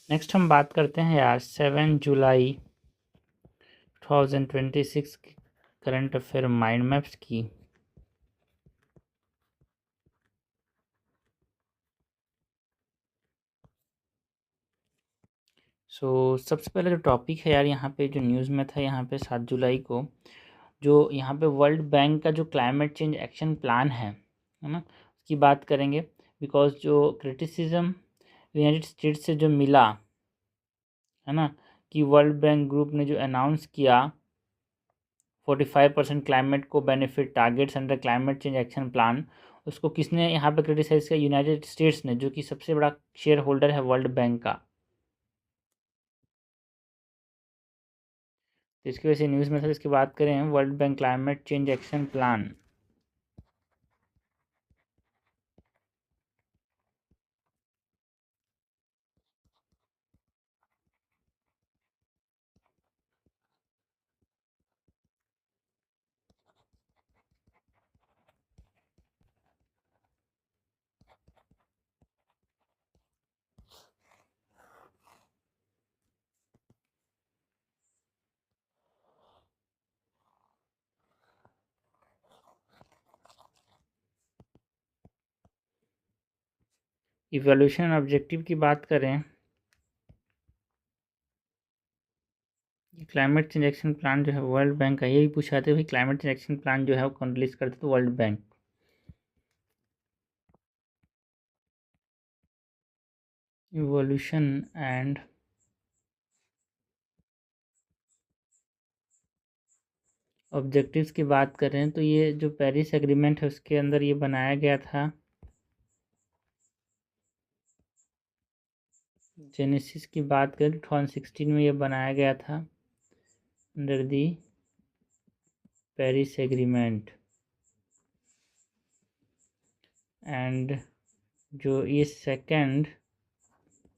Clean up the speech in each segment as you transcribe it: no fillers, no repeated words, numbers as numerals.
Next हम बात करते हैं यार 7 जुलाई 2026 करंट अफेयर माइंड मैप्स की। सबसे पहले जो टॉपिक है यार, यहाँ पे जो न्यूज़ में था, यहाँ पे 7 जुलाई को जो यहाँ पे वर्ल्ड बैंक का जो क्लाइमेट चेंज एक्शन प्लान है ना, उसकी बात करेंगे। बिकॉज जो क्रिटिसिज्म यूनाइटेड स्टेट्स से जो मिला है ना, कि वर्ल्ड बैंक ग्रुप ने जो अनाउंस किया 45% क्लाइमेट को benefit targets under climate change action plan, उसको किसने यहाँ पे क्रिटिसाइज किया? यूनाइटेड स्टेट्स ने, जो कि सबसे बड़ा शेयर होल्डर है वर्ल्ड बैंक का। तो इसकी वजह से न्यूज़ में था। इसकी बात करें, world bank climate change action plan. Evolution objective की बात करें, क्लाइमेट चेंज एक्शन प्लान जो है वर्ल्ड बैंक का, ये भी पूछाते हुए क्लाइमेट चेंज एक्शन प्लान जो है वो कौन रिलीज करते तो world bank. Evolution and objectives की बात करें तो ये जो पेरिस एग्रीमेंट है उसके अंदर ये बनाया गया था। जेनेसिस की बात करें तो 2016 में ये बनाया गया था under the Paris agreement. And जो ये second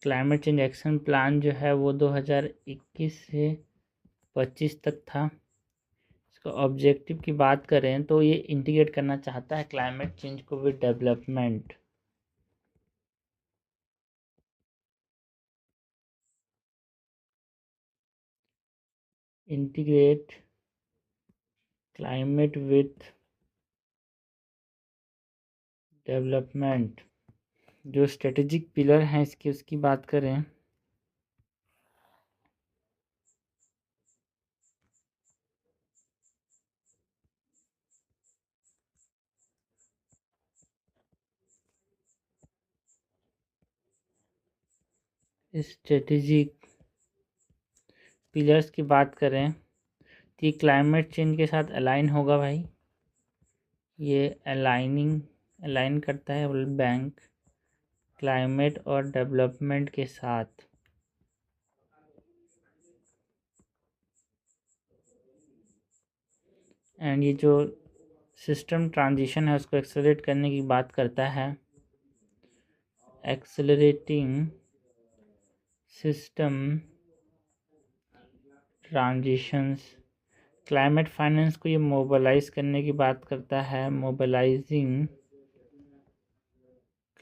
climate change action plan जो है वो 2021 से 25 तक था। इसका ऑब्जेक्टिव की बात करें तो ये इंटीग्रेट करना चाहता है क्लाइमेट चेंज को with development. Integrate climate with development. जो स्ट्रेटेजिक पिलर हैं इसकी, उसकी बात करें, स्ट्रेटेजिक पिलर्स की बात करें तो ये क्लाइमेट चेंज के साथ अलाइन होगा भाई। ये अलाइन करता है वर्ल्ड बैंक क्लाइमेट और डेवलपमेंट के साथ। एंड ये जो सिस्टम ट्रांजिशन है उसको एक्सेलरेट करने की बात करता है। Accelerating system transitions. Climate finance को ये मोबिलाइज करने की बात करता है। Mobilising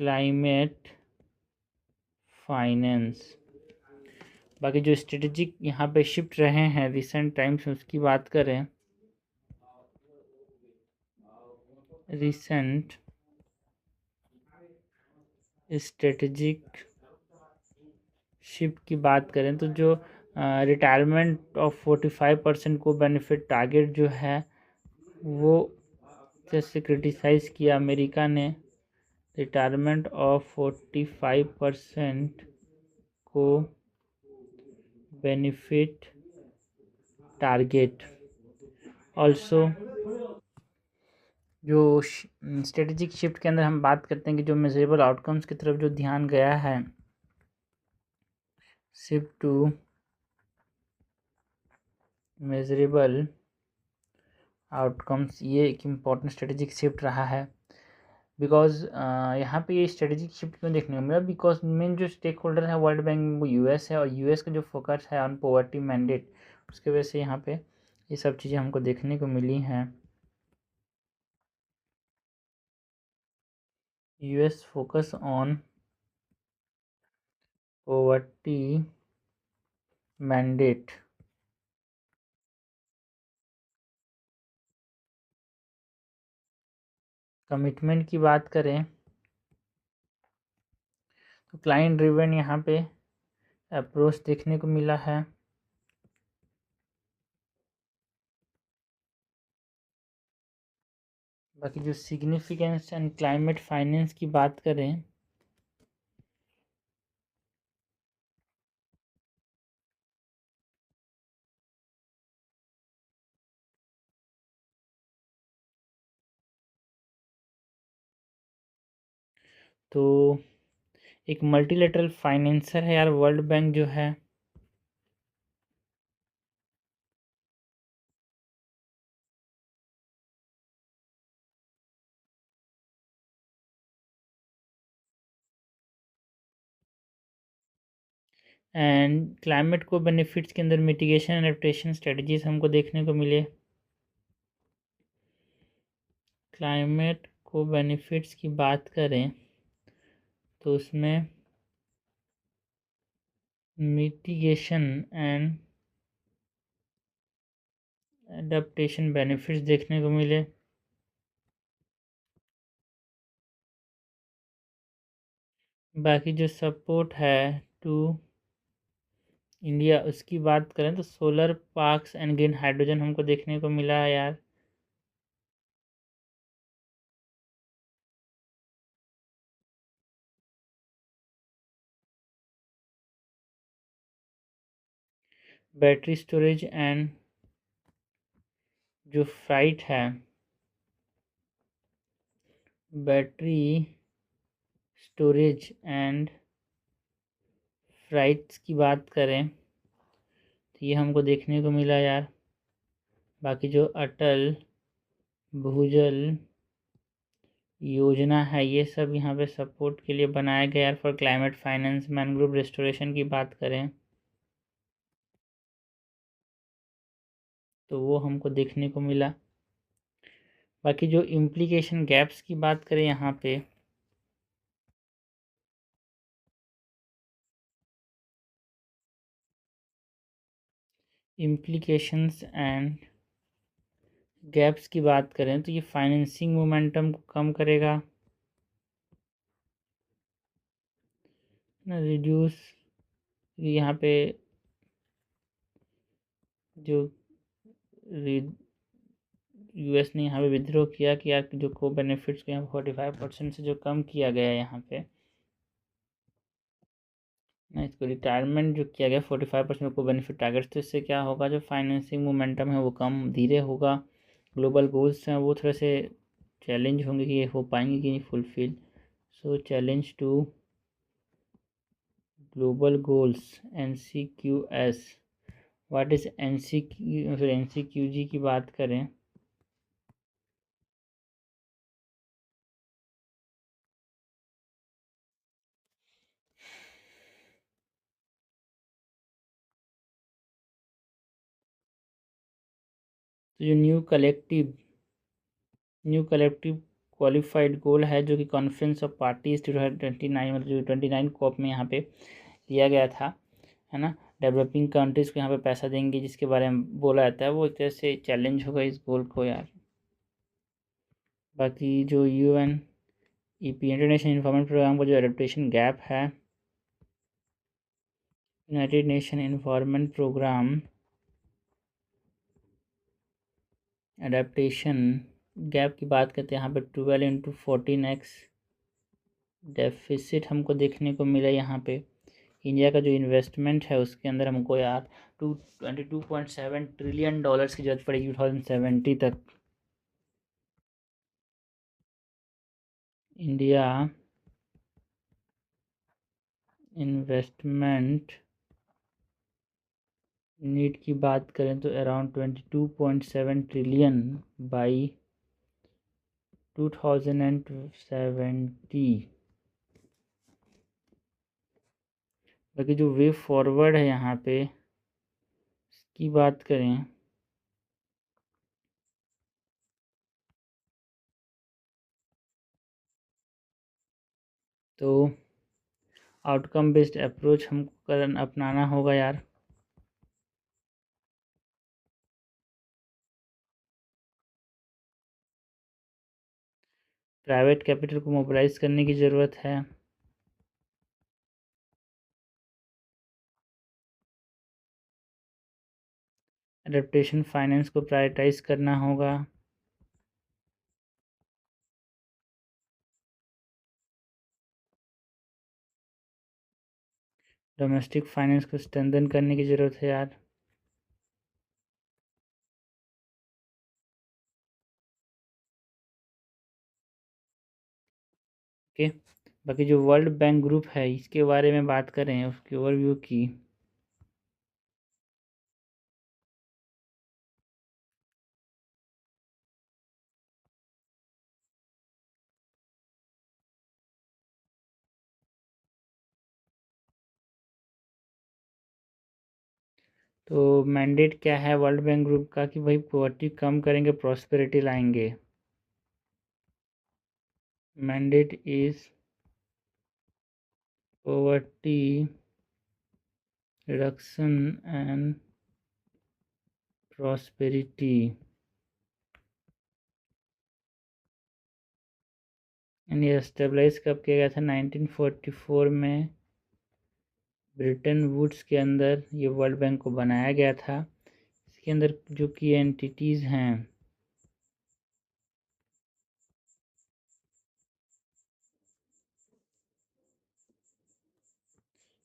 climate finance. बाकी जो स्ट्रेटेजिक यहाँ पे शिफ्ट रहे हैं रिसेंट टाइम्स में, उसकी बात करें, रिसेंट स्ट्रेटेजिक शिफ्ट की बात करें तो जो रिटायरमेंट ऑफ 45% को बेनिफिट टारगेट जो है वो जैसे क्रिटिसाइज़ किया अमेरिका ने। रिटायरमेंट ऑफ 45% को बेनिफिट टारगेट। ऑल्सो जो स्ट्रेटेजिक शिफ्ट के अंदर हम बात करते हैं कि जो मेजरेबल आउटकम्स की तरफ जो ध्यान गया है, शिफ्ट टू मेजरेबल आउटकम्स, ये एक इम्पॉर्टेंट स्ट्रेटेजिक शिफ्ट रहा है। बिकॉज यहाँ पे ये स्ट्रेटेजिक शिफ्ट क्यों देखने को मिला? बिकॉज मेन जो स्टेक होल्डर है वर्ल्ड बैंक वो यूएस है, और यूएस का जो फोकस है ऑन पॉवर्टी मैंडेट, उसके वजह से यहाँ पे ये सब चीज़ें हमको देखने को मिली हैं। US focus on poverty mandate. Commitment की बात करें तो क्लाइंट ड्रिवन यहाँ पे अप्रोच देखने को मिला है। बाकी जो सिग्निफिकेंस एंड क्लाइमेट फाइनेंस की बात करें तो एक मल्टीलेटरल फाइनेंसर है यार वर्ल्ड बैंक जो है। एंड क्लाइमेट को बेनिफिट्स के अंदर मिटिगेशन एंड एडेप्टेशन स्ट्रेटजीज हमको देखने को मिले। क्लाइमेट को बेनिफिट्स की बात करें तो उसमें मिटिगेशन एंड एडेप्टेशन बेनिफिट्स देखने को मिले। बाकी जो सपोर्ट है टू इंडिया उसकी बात करें तो solar parks and green hydrogen हमको देखने को मिला है यार। बैटरी स्टोरेज एंड जो फ्राइट है बैटरी स्टोरेज एंड फ्राइट्स की बात करें तो ये हमको देखने को मिला यार। बाकी जो अटल भूजल योजना है ये सब यहाँ पे सपोर्ट के लिए बनाया गया यार for climate finance. Mangrove restoration की बात करें तो वो हमको देखने को मिला। बाकी जो इम्प्लीकेशन गैप्स की बात करें यहाँ पे इम्प्लीकेशंस एंड गैप्स की बात करें तो ये फाइनेंसिंग मोमेंटम को कम करेगा ना, रिड्यूस यहाँ पे जो यूएस ने यहाँ पे विद्रोह किया कि यार जो को बेनिफिट्स को यहाँ 45% से जो कम किया गया है यहाँ पे ना, इसको रिटायरमेंट जो किया गया 45% को बेनिफिट टारगेट्स, तो इससे क्या होगा जो फाइनेंसिंग मोमेंटम है वो कम धीरे होगा। ग्लोबल गोल्स हैं वो थोड़े से चैलेंज होंगे कि ये हो पाएंगे कि नहीं fulfil. So challenge to global goals NCQS। What is NCQG की बात करें तो जो न्यू कलेक्टिव क्वालिफाइड गोल है जो कि कॉन्फ्रेंस ऑफ पार्टीज 2029 मतलब जो 29 कॉप में यहाँ पे लिया गया था है ना। डेवलपिंग कंट्रीज़ को यहाँ पे पैसा देंगे जिसके बारे में बोला जाता है वो एक तरह से चैलेंज होगा इस गोल को यार। बाकी जो UNEP इंटरनेशनल इन्वायरमेंट प्रोग्राम का जो एडेप्टेशन गैप है United Nation environment programme adaptation gap की बात करते हैं यहाँ पे 12x-14x डेफिसिट हमको देखने को मिला यहाँ पे। इंडिया का जो इन्वेस्टमेंट है उसके अंदर हमको यार 22.7 ट्रिलियन डॉलर्स की जरूरत पड़ेगी 2070 तक। इंडिया इन्वेस्टमेंट नीड की बात करें तो अराउंड 22.7 ट्रिलियन बाई 2070। बाकी जो वे फॉरवर्ड है यहाँ पे की बात करें तो आउटकम बेस्ड अप्रोच हमको अपनाना होगा यार। प्राइवेट कैपिटल को मोबिलाइज करने की ज़रूरत है। एडेप्टेशन फाइनेंस को प्रायोरिटाइज करना होगा। डोमेस्टिक फाइनेंस को स्ट्रेंथन करने की ज़रूरत है यार। ओके, बाकी जो वर्ल्ड बैंक ग्रुप है इसके बारे में बात करें, उसकी ओवरव्यू की। तो मैंडेट क्या है वर्ल्ड बैंक ग्रुप का कि भाई पॉवर्टी कम करेंगे, प्रॉस्पेरिटी लाएंगे। Mandate is poverty reduction and prosperity. And ये स्टेबलाइज कब किया गया था? 1944 में ब्रिटेन वुड्स के अंदर ये वर्ल्ड बैंक को बनाया गया था। इसके अंदर जो की एंटिटीज़ हैं,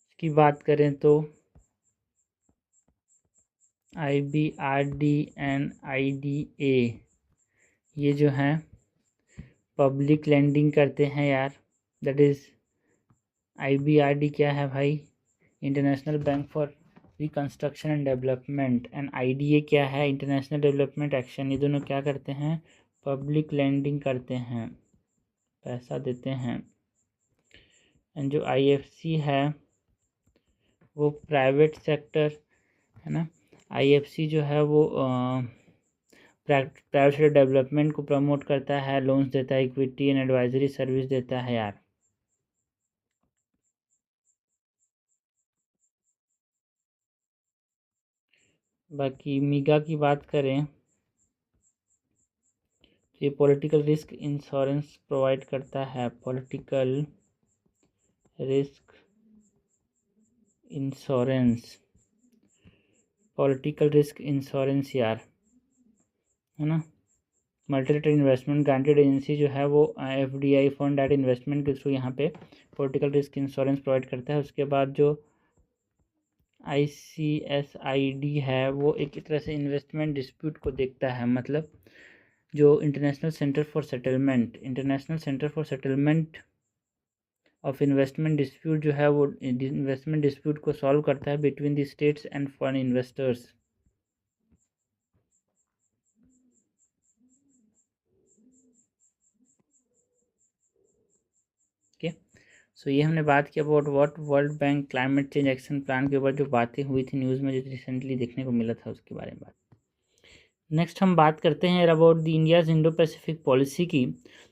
इसकी बात करें तो IBRD एंड IDA, ये जो हैं पब्लिक लेंडिंग करते हैं यार। दैट इज़ IBRD क्या है भाई? International bank for reconstruction and development. And IDA क्या है? International development action. ये दोनों क्या करते हैं? पब्लिक लेंडिंग करते हैं, पैसा देते हैं। एंड जो IFC है वो प्राइवेट सेक्टर है ना। IFC जो है वो प्राइवेट सेक्टर डेवलपमेंट को प्रमोट करता है, लोन्स देता है, इक्विटी एंड एडवाइजरी सर्विस देता है यार। बाकी मीगा की बात करें तो ये पॉलिटिकल रिस्क इंश्योरेंस प्रोवाइड करता है। Political risk insurance, political risk insurance यार, है ना। मल्टीलेटरल इन्वेस्टमेंट ग्रांटेड एजेंसी जो है वो FDI फंड डायरेक्ट इन्वेस्टमेंट के थ्रू यहाँ पे पॉलिटिकल रिस्क इंश्योरेंस प्रोवाइड करता है। उसके बाद जो ICSID है वो एक तरह से इन्वेस्टमेंट डिस्प्यूट को देखता है। मतलब जो international centre for settlement of investment dispute जो है वो इन्वेस्टमेंट डिस्प्यूट को सॉल्व करता है between the states and foreign investors. Okay, so ये हमने बात की about what world bank climate change action plan के ऊपर जो बातें हुई थी न्यूज़ में, जो रिसेंटली देखने को मिला था उसके बारे में बात। नेक्स्ट हम बात करते हैं about the India's Indo Pacific policy की।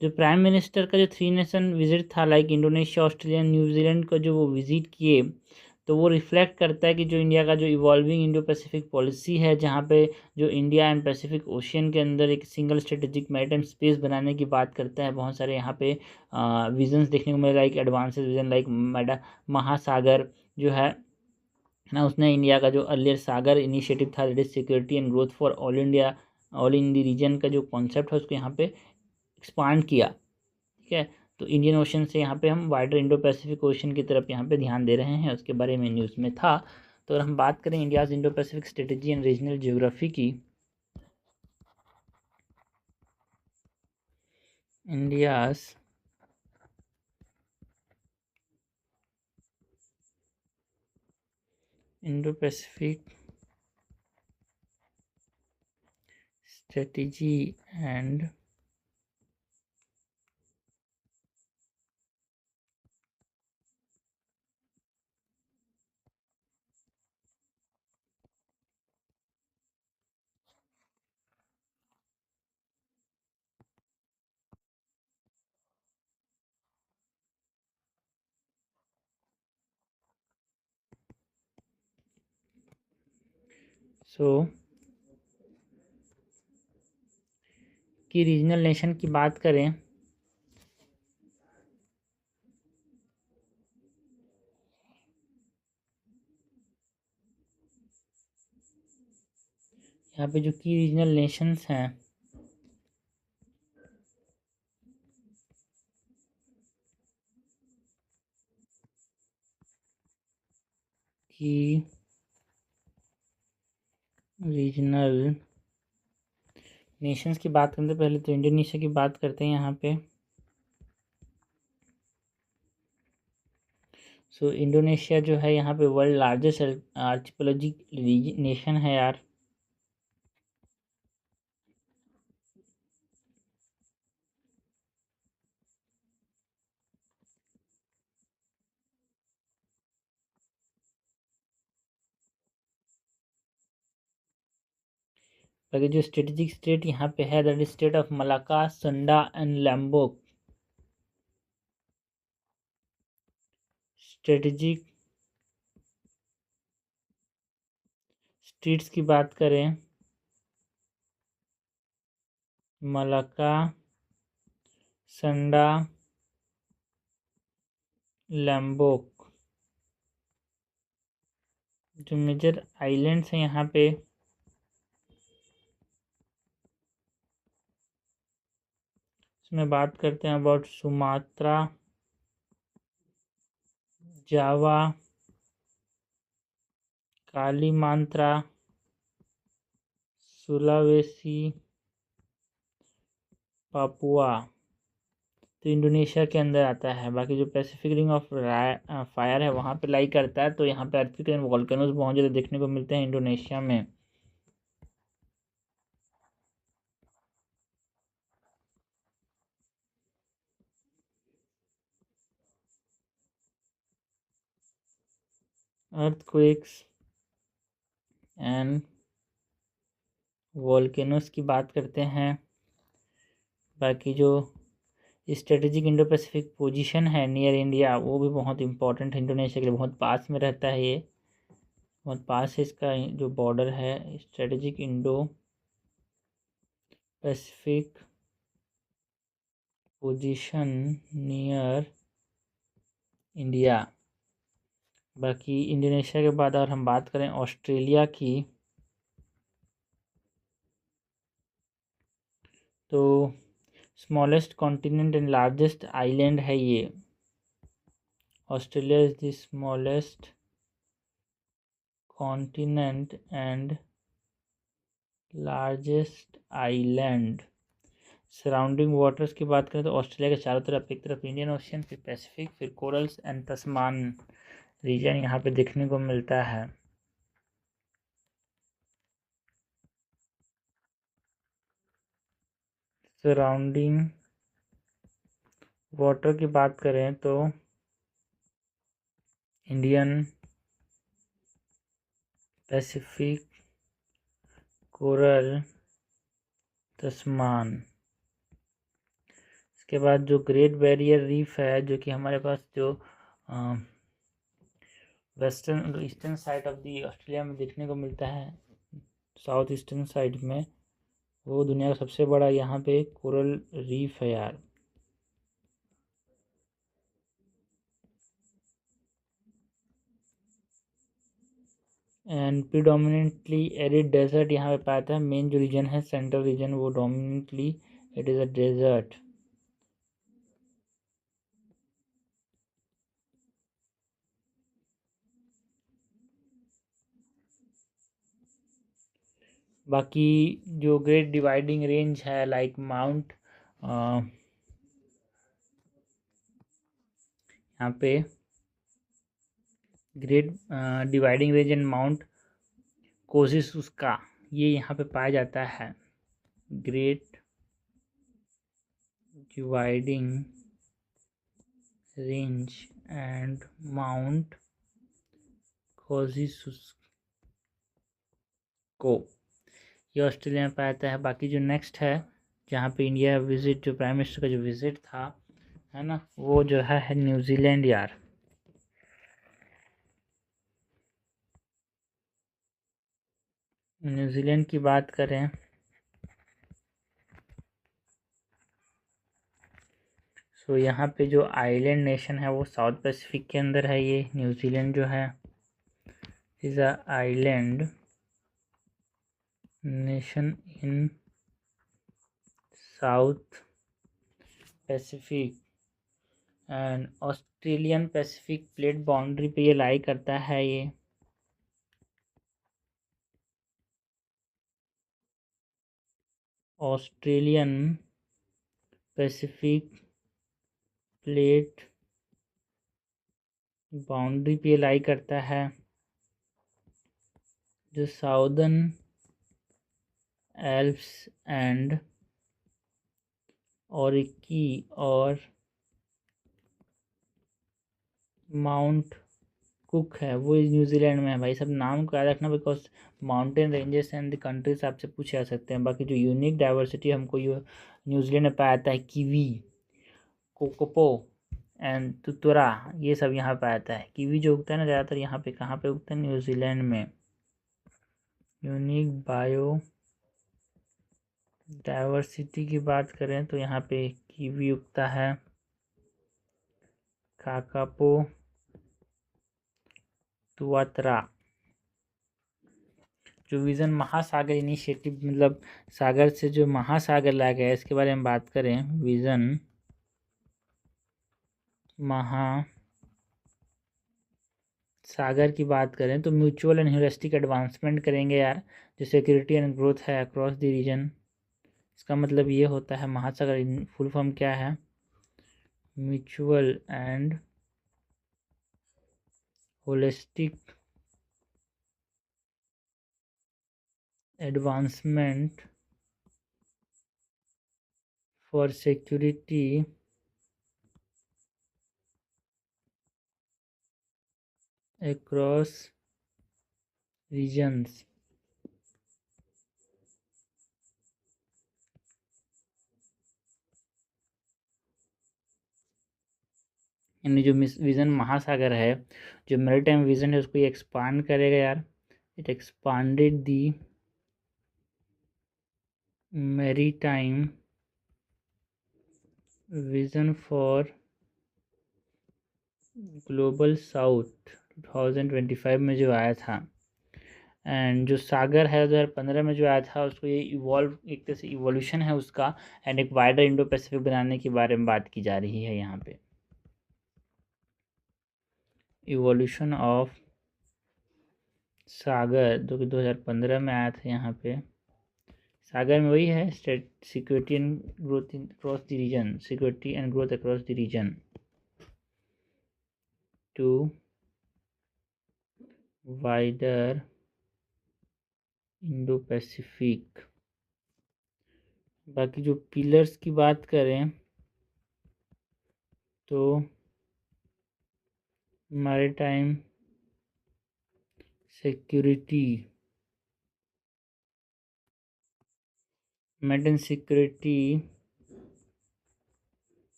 जो प्राइम मिनिस्टर का जो 3 नेशन विजिट था, लाइक इंडोनेशिया, ऑस्ट्रेलिया, न्यूजीलैंड का जो वो विजिट किए, तो वो रिफ्लेक्ट करता है कि जो इंडिया का जो इवॉल्विंग इंडो पैसिफिक पॉलिसी है, जहाँ पे जो इंडिया एंड पैसिफिक ओशियन के अंदर एक सिंगल स्ट्रेटेजिक मैरिटाइम स्पेस बनाने की बात करता है। बहुत सारे यहाँ पे विजन्स देखने को मिले, लाइक एडवांसेस विजन, लाइक महासागर जो है ना। उसने इंडिया का जो अर्लियर सागर इनिशिएटिव था, that is security and growth for all India, all in the region का जो कॉन्सेप्ट है उसको यहाँ पे एक्सपांड किया। ठीक है, तो इंडियन ओशन से यहाँ पे हम वाइडर इंडो पैसिफिक ओशन की तरफ यहाँ पे ध्यान दे रहे हैं, उसके बारे में न्यूज़ में था। तो अगर हम बात करें India's Indo Pacific strategy and regional geography की, India's Indo Pacific strategy and so कि रीजनल नेशन की बात करें यहाँ पे जो की रीजनल नेशंस हैं कि रीजनल नेशंस की बात करते पहले तो इंडोनेशिया की बात करते हैं यहाँ पे। सो इंडोनेशिया जो है यहाँ पे वर्ल्ड लार्जेस्ट आर्चिपेलाजिक नेशन है यार। बाकी जो स्ट्रेटेजिक स्टेट यहाँ पे है that is state of Malacca, Sunda and Lombok. Strategic states की बात करें मलाका, संडा, लैम्बोक। जो मेजर आइलैंड्स हैं यहाँ पे इसमें बात करते हैं about Sumatra, Java, Kalimantan, Sulawesi, Papua. तो इंडोनेशिया के अंदर आता है। बाकी जो पैसिफिक रिंग ऑफ फायर है वहाँ पे लाई करता है। तो यहाँ पे अर्थक्वेक एंड वोल्केनोज बहुत ज़्यादा देखने को मिलते हैं इंडोनेशिया में। अर्थक्वेक्स एंड वोल्केनोज की बात करते हैं। बाकी जो स्ट्रेटेजिक इंडो पैसिफिक पोजीशन है नियर इंडिया वो भी बहुत इंपॉर्टेंट है इंडोनेशिया के लिए। बहुत पास में रहता है ये, बहुत पास है इसका जो बॉर्डर है। Strategic Indo Pacific position near India. बाकी इंडोनेशिया के बाद अगर हम बात करें ऑस्ट्रेलिया की तो smallest continent and largest island है ये। Australia is the smallest continent and largest island. Surrounding waters की बात करें तो ऑस्ट्रेलिया के चारों तरफ, एक तरफ इंडियन ओशियन, फिर पैसिफिक, फिर कोरल्स एंड तस्मान रीजन यहाँ पे देखने को मिलता है। सराउंडिंग वाटर की बात करें तो इंडियन, पैसिफिक, कोरल, तस्मान। इसके बाद जो ग्रेट बैरियर रीफ है जो कि हमारे पास जो western eastern side of the Australia में देखने को मिलता है, साउथ ईस्टर्न साइड में, वो दुनिया का सबसे बड़ा यहाँ पे कोरल रीफ है यार। एंड प्रीडोमिनेंटली एरिड डेजर्ट यहाँ पे पाता है। मेन जो रीजन है सेंट्रल रीजन वो dominantly it is a desert. बाकी जो ग्रेट डिवाइडिंग रेंज है लाइक माउंट यहाँ पे great dividing range and mount Kosciuszko उसका ये यहाँ पे पाया जाता है। Great dividing range and mount Kosciuszko को ये ऑस्ट्रेलिया में पाया जाता है। बाकी जो नेक्स्ट है जहाँ पे इंडिया विजिट, जो प्राइम मिनिस्टर का जो विजिट था है ना, वो जो है न्यूजीलैंड यार। न्यूजीलैंड की बात करें तो यहाँ पे जो आइलैंड नेशन है वो साउथ पैसिफिक के अंदर है। ये न्यूजीलैंड जो है is a island nation in south Pacific and Australian Pacific plate boundary पे ये लाई करता है। ये ऑस्ट्रेलियन पैसिफिक प्लेट बाउंड्री पे लाई करता है, जो साउदर्न एल्प्स एंड ओरिकी और माउंट कुक है वो न्यूजीलैंड में है। भाई सब नाम को याद रखना, because mountain ranges and the countries आपसे पूछे जा सकते हैं। बाकी जो यूनिक डाइवर्सिटी हमको न्यूजीलैंड में पाया जाता है, कीवी, कोकोपो एंड तुतुरा, ये सब यहाँ पाया जाता है। कीवी जो उगता है ना ज़्यादातर यहाँ पे कहाँ पे उगता है, न्यूजीलैंड में। यूनिक बायो डाइवर्सिटी की बात करें तो यहाँ पे कीवी उगता है, काकापो, तुआतरा। जो विज़न महासागर इनिशिएटिव, मतलब सागर से जो महासागर लाया गया है, इसके बारे में बात करें, विज़न महासागर की बात करें तो म्यूचुअल एंड ह्यूरिस्टिक एडवांसमेंट करेंगे यार, जो सिक्योरिटी एंड ग्रोथ है अक्रॉस द रीजन। इसका मतलब ये होता है, महासागर फुल फॉर्म क्या है, mutual and holistic advancement for security across regions। यानी जो विज़न महासागर है, जो मैरीटाइम विज़न है, उसको ये एक्सपांड करेगा यार। It expanded the maritime vision for global south 2025 में जो आया था। एंड जो सागर है 2015 में जो आया था, उसको ये इवॉल्व, एक तरह से इवोल्यूशन है उसका, एंड एक वाइडर इंडो पैसिफिक बनाने के बारे में बात की जा रही है यहाँ पे। इवोल्यूशन ऑफ सागर जो कि 2015 में आया था यहाँ पे। सागर में वही है, state security and growth across the region, security and growth across the region to wider Indo Pacific. बाकी जो पिलर्स की बात करें तो maritime security, maintain security,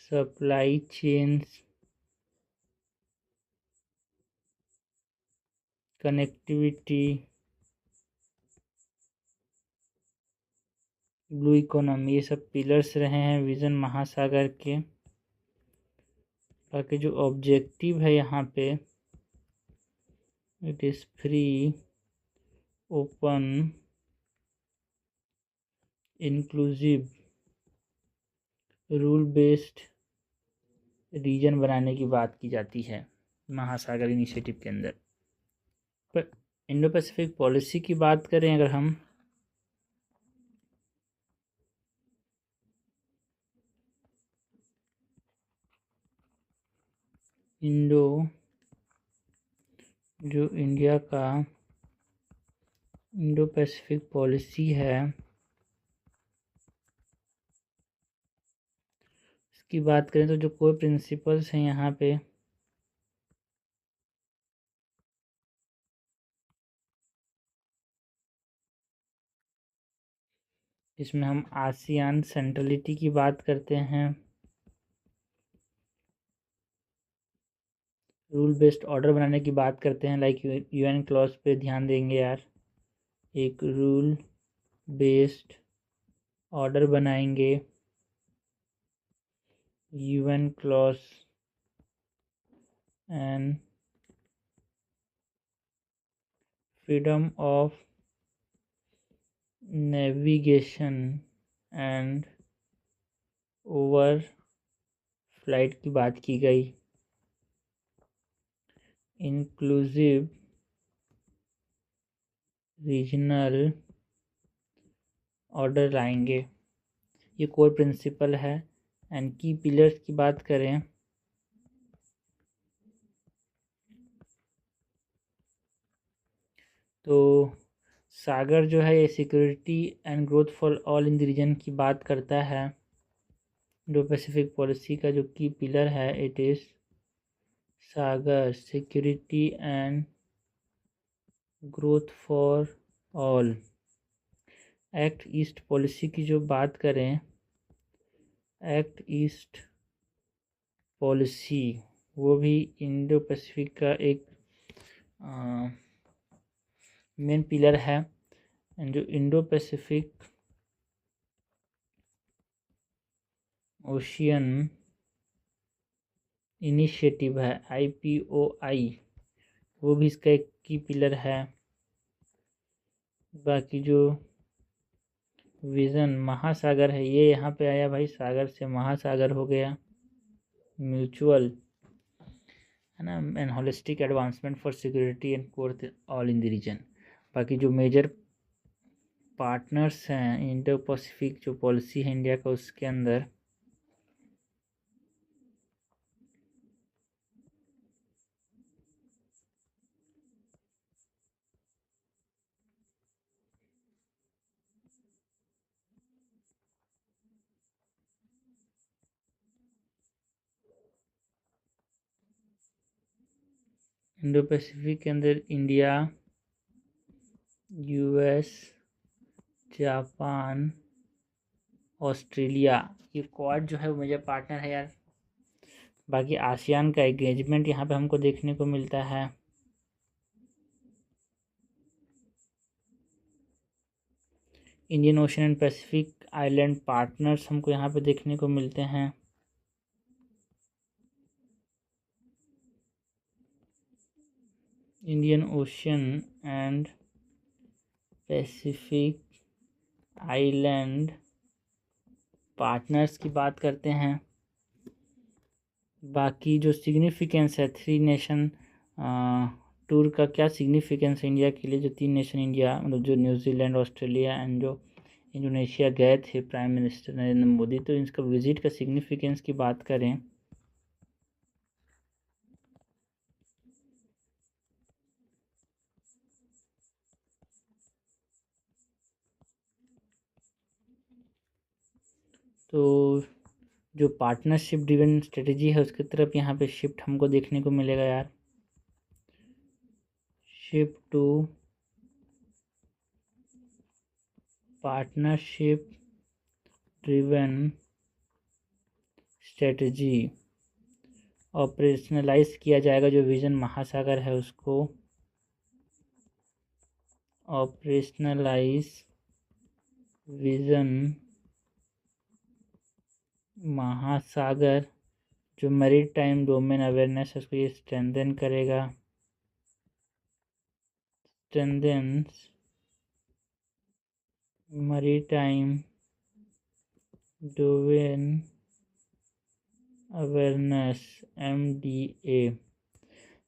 supply chains, connectivity, blue economy, ये सब पिलर्स रहे हैं विज़न महासागर के। बाकी जो ऑब्जेक्टिव है यहाँ पे, it is free, open, inclusive, rule based region बनाने की बात की जाती है महासागर इनिशिएटिव के अंदर। पर इंडो पैसिफिक पॉलिसी की बात करें अगर हम, जो इंडिया का इंडो पैसिफिक पॉलिसी है, इसकी बात करें तो जो कोर प्रिंसिपल्स हैं यहाँ पे, इसमें हम आसियान सेंट्रलिटी की बात करते हैं, रूल बेस्ड ऑर्डर बनाने की बात करते हैं, लाइक यूएन क्लॉज पे ध्यान देंगे यार, एक रूल बेस्ड ऑर्डर बनाएंगे, UN clause and freedom of navigation and overflight की बात की गई, इंक्लूसिव रीजनल ऑर्डर लाएंगे। ये कोर प्रिंसिपल है। एंड की पिलर्स की बात करें तो सागर जो है ये security and growth for all in the region की बात करता है। इंडो पैसिफिक पॉलिसी का जो की पिलर है it is Sagar security and growth for all. Act east policy की जो बात करें, एक्ट ईस्ट पॉलिसी वो भी इंडो पैसिफिक का एक मेन पिलर है। एंड जो इंडो पैसिफिक ओशियन इनिशिएटिव है IPOI, वो भी इसका एक की पिलर है। बाकी जो विज़न महासागर है ये यहाँ पे आया भाई, सागर से महासागर हो गया, म्यूचुअल है ना, and holistic advancement for security and growth all in the region. बाकी जो मेजर पार्टनर्स हैं इंडो पैसिफिक जो पॉलिसी है इंडिया का, उसके अंदर इंडो पैसिफिक के अंदर इंडिया, US, जापान, ऑस्ट्रेलिया, ये क्वाड जो है वो मेजर पार्टनर है यार। बाकी आसियान का एंगेजमेंट यहाँ पे हमको देखने को मिलता है। Indian ocean and Pacific island partners हमको यहाँ पे देखने को मिलते हैं। Indian ocean and Pacific island partners की बात करते हैं। बाकी जो सिग्निफिकेंस है थ्री नेशन टूर का, क्या सिग्निफिकेंस है इंडिया के लिए, जो 3 नेशन इंडिया मतलब जो न्यूजीलैंड, ऑस्ट्रेलिया एंड जो इंडोनेशिया गए थे प्राइम मिनिस्टर नरेंद्र मोदी, तो इनका विजिट का सिग्निफिकेंस की बात करें तो जो पार्टनरशिप ड्रिवन स्ट्रेटजी है उसकी तरफ यहाँ पे शिफ्ट हमको देखने को मिलेगा यार। Shift to partnership driven strategy, operationalise किया जाएगा जो विजन महासागर है उसको ऑपरेशनलाइज विजन महासागर, जो मैरीटाइम टाइम डोमेन अवेयरनेस है उसको ये स्ट्रेंथन करेगा, strengthens maritime domain awareness MDA।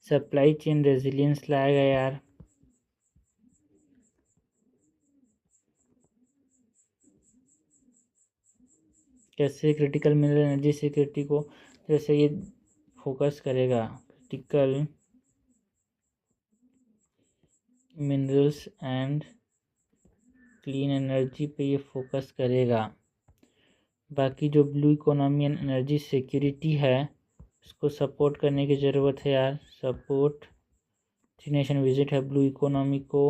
Supply chain resilience लाएगा यार। कैसे क्रिटिकल मिनरल एनर्जी सिक्योरिटी को जैसे ये फोकस करेगा, critical minerals and clean energy पे ये फोकस करेगा। बाकी जो blue economy and energy security है उसको सपोर्ट करने की ज़रूरत है यार। सपोर्ट 3 नेशन विजिट है ब्लू इकोनॉमी को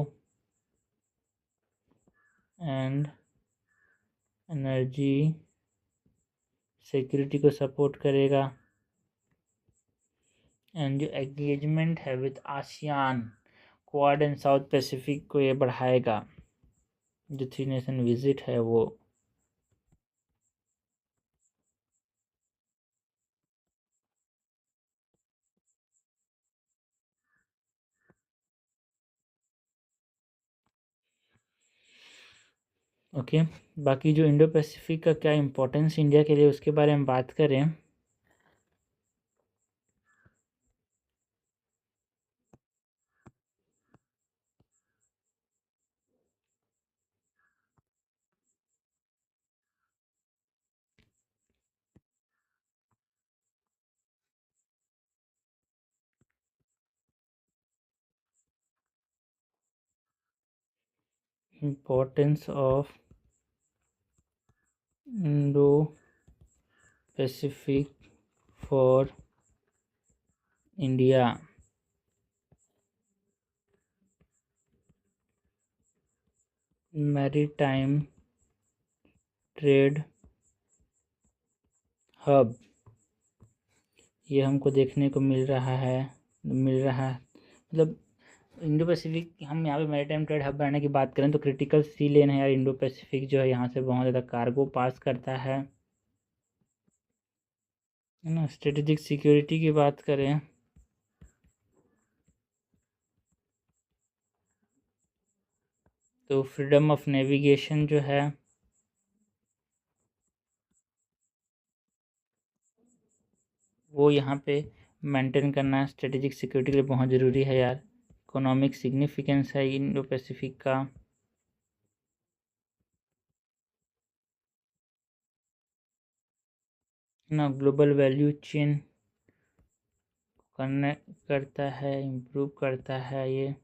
एंड एनर्जी सिक्योरिटी को सपोर्ट करेगा। एंड जो एंगेजमेंट है with ASEAN, quad and south Pacific को ये बढ़ाएगा। जो 3 नेशन विजिट है वो। ओके, बाकी जो इंडो पैसिफिक का क्या इम्पोर्टेंस इंडिया के लिए उसके बारे में बात करें। Importance of Indo Pacific for India. Maritime trade hub, ये हमको देखने को मिल रहा है मतलब इंडो पैसिफिक, हम यहाँ पे मैरीटाइम ट्रेड हब बनाने की बात करें तो क्रिटिकल सी लेन है यार। इंडो पैसिफिक जो है यहाँ से बहुत ज़्यादा कार्गो पास करता है ना। स्ट्रेटेजिक सिक्योरिटी की बात करें तो फ्रीडम ऑफ नेविगेशन जो है वो यहाँ पे मेंटेन करना स्ट्रेटेजिक सिक्योरिटी के लिए बहुत ज़रूरी है यार। इकोनॉमिक सिग्निफिकेंस है इंडो पैसिफिक का। ना ग्लोबल वैल्यू चेन करने करता है, इम्प्रूव करता है। ये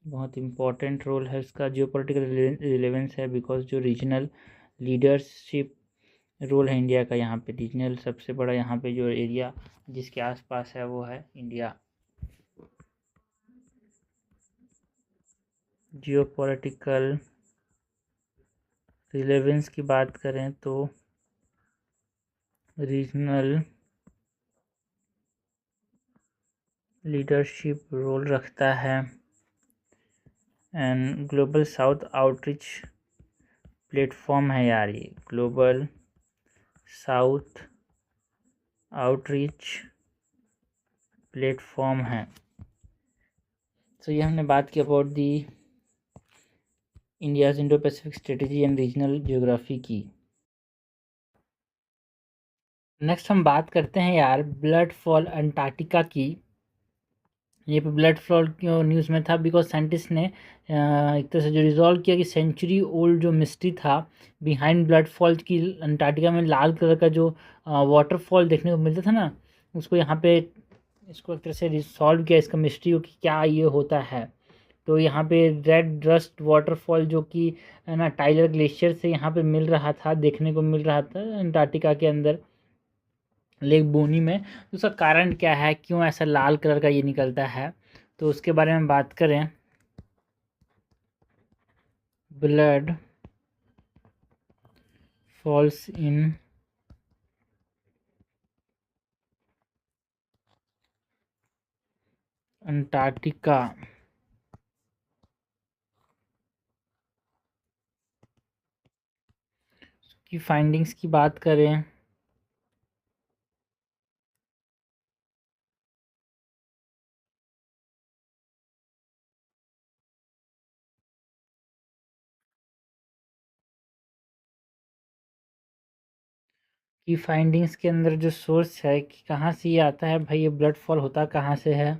बहुत इम्पोर्टेंट रोल है इसका। जियोपॉलिटिकल रिलेवेंस है बिकॉज जो रीजनल लीडरशिप रोल है इंडिया का यहाँ पे। रीजनल सबसे बड़ा यहाँ पे जो एरिया जिसके आसपास है वो है इंडिया। जियोपॉलिटिकल रिलेवेंस की बात करें तो रीजनल लीडरशिप रोल रखता है and global south outreach platform है यार। ये ग्लोबल साउथ आउटरीच प्लेटफॉर्म है। तो ये हमने बात की about the India's Indo Pacific strategy and regional geography की। नेक्स्ट हम बात करते हैं यार ब्लड फॉल अंटार्कटिका की। ये पे ब्लड फॉल क्यों न्यूज़ में था बिकॉज साइंटिस्ट ने एक तरह से जो रिजॉल्व किया कि सेंचुरी ओल्ड जो मिस्ट्री था बिहाइंड ब्लड फॉल की अंटार्कटिका में लाल कलर का जो वाटरफॉल देखने को मिलता था ना, उसको यहाँ पे इसको एक तरह से रिसॉल्व किया इसका मिस्ट्री को कि क्या ये होता है। तो यहाँ पे रेड रस्ट वाटरफॉल जो कि है ना टाइलर ग्लेशियर से यहाँ पे मिल रहा था, देखने को मिल रहा था अंटार्कटिका के अंदर लेक बोनी में। तो उसका कारण क्या है, क्यों ऐसा लाल कलर का ये निकलता है, तो उसके बारे में बात करें। ब्लड फॉल्स इन अंटार्कटिका की फाइंडिंग्स की बात करें कि फाइंडिंग्स के अंदर जो सोर्स है कि कहाँ से ये आता है भाई, ये ब्लड फॉल होता कहाँ से है।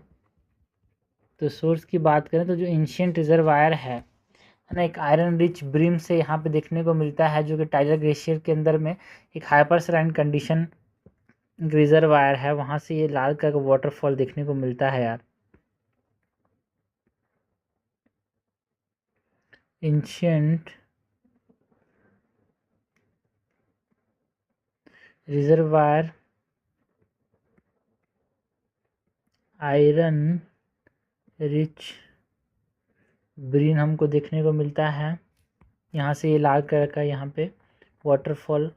तो सोर्स की बात करें तो जो एंशियंट रिजर्वायर है ना, एक आयरन रिच ब्रिम से यहाँ पे देखने को मिलता है जो कि टाइलर ग्लेशियर के अंदर में एक हाइपर सलाइन कंडीशन रिजर्वायर है, वहाँ से ये लाल कलर का वाटरफॉल देखने को मिलता है यार। Ancient reservoir iron rich Brin हमको देखने को मिलता है, यहाँ से ये लाल कलर का यहाँ पे वाटरफॉल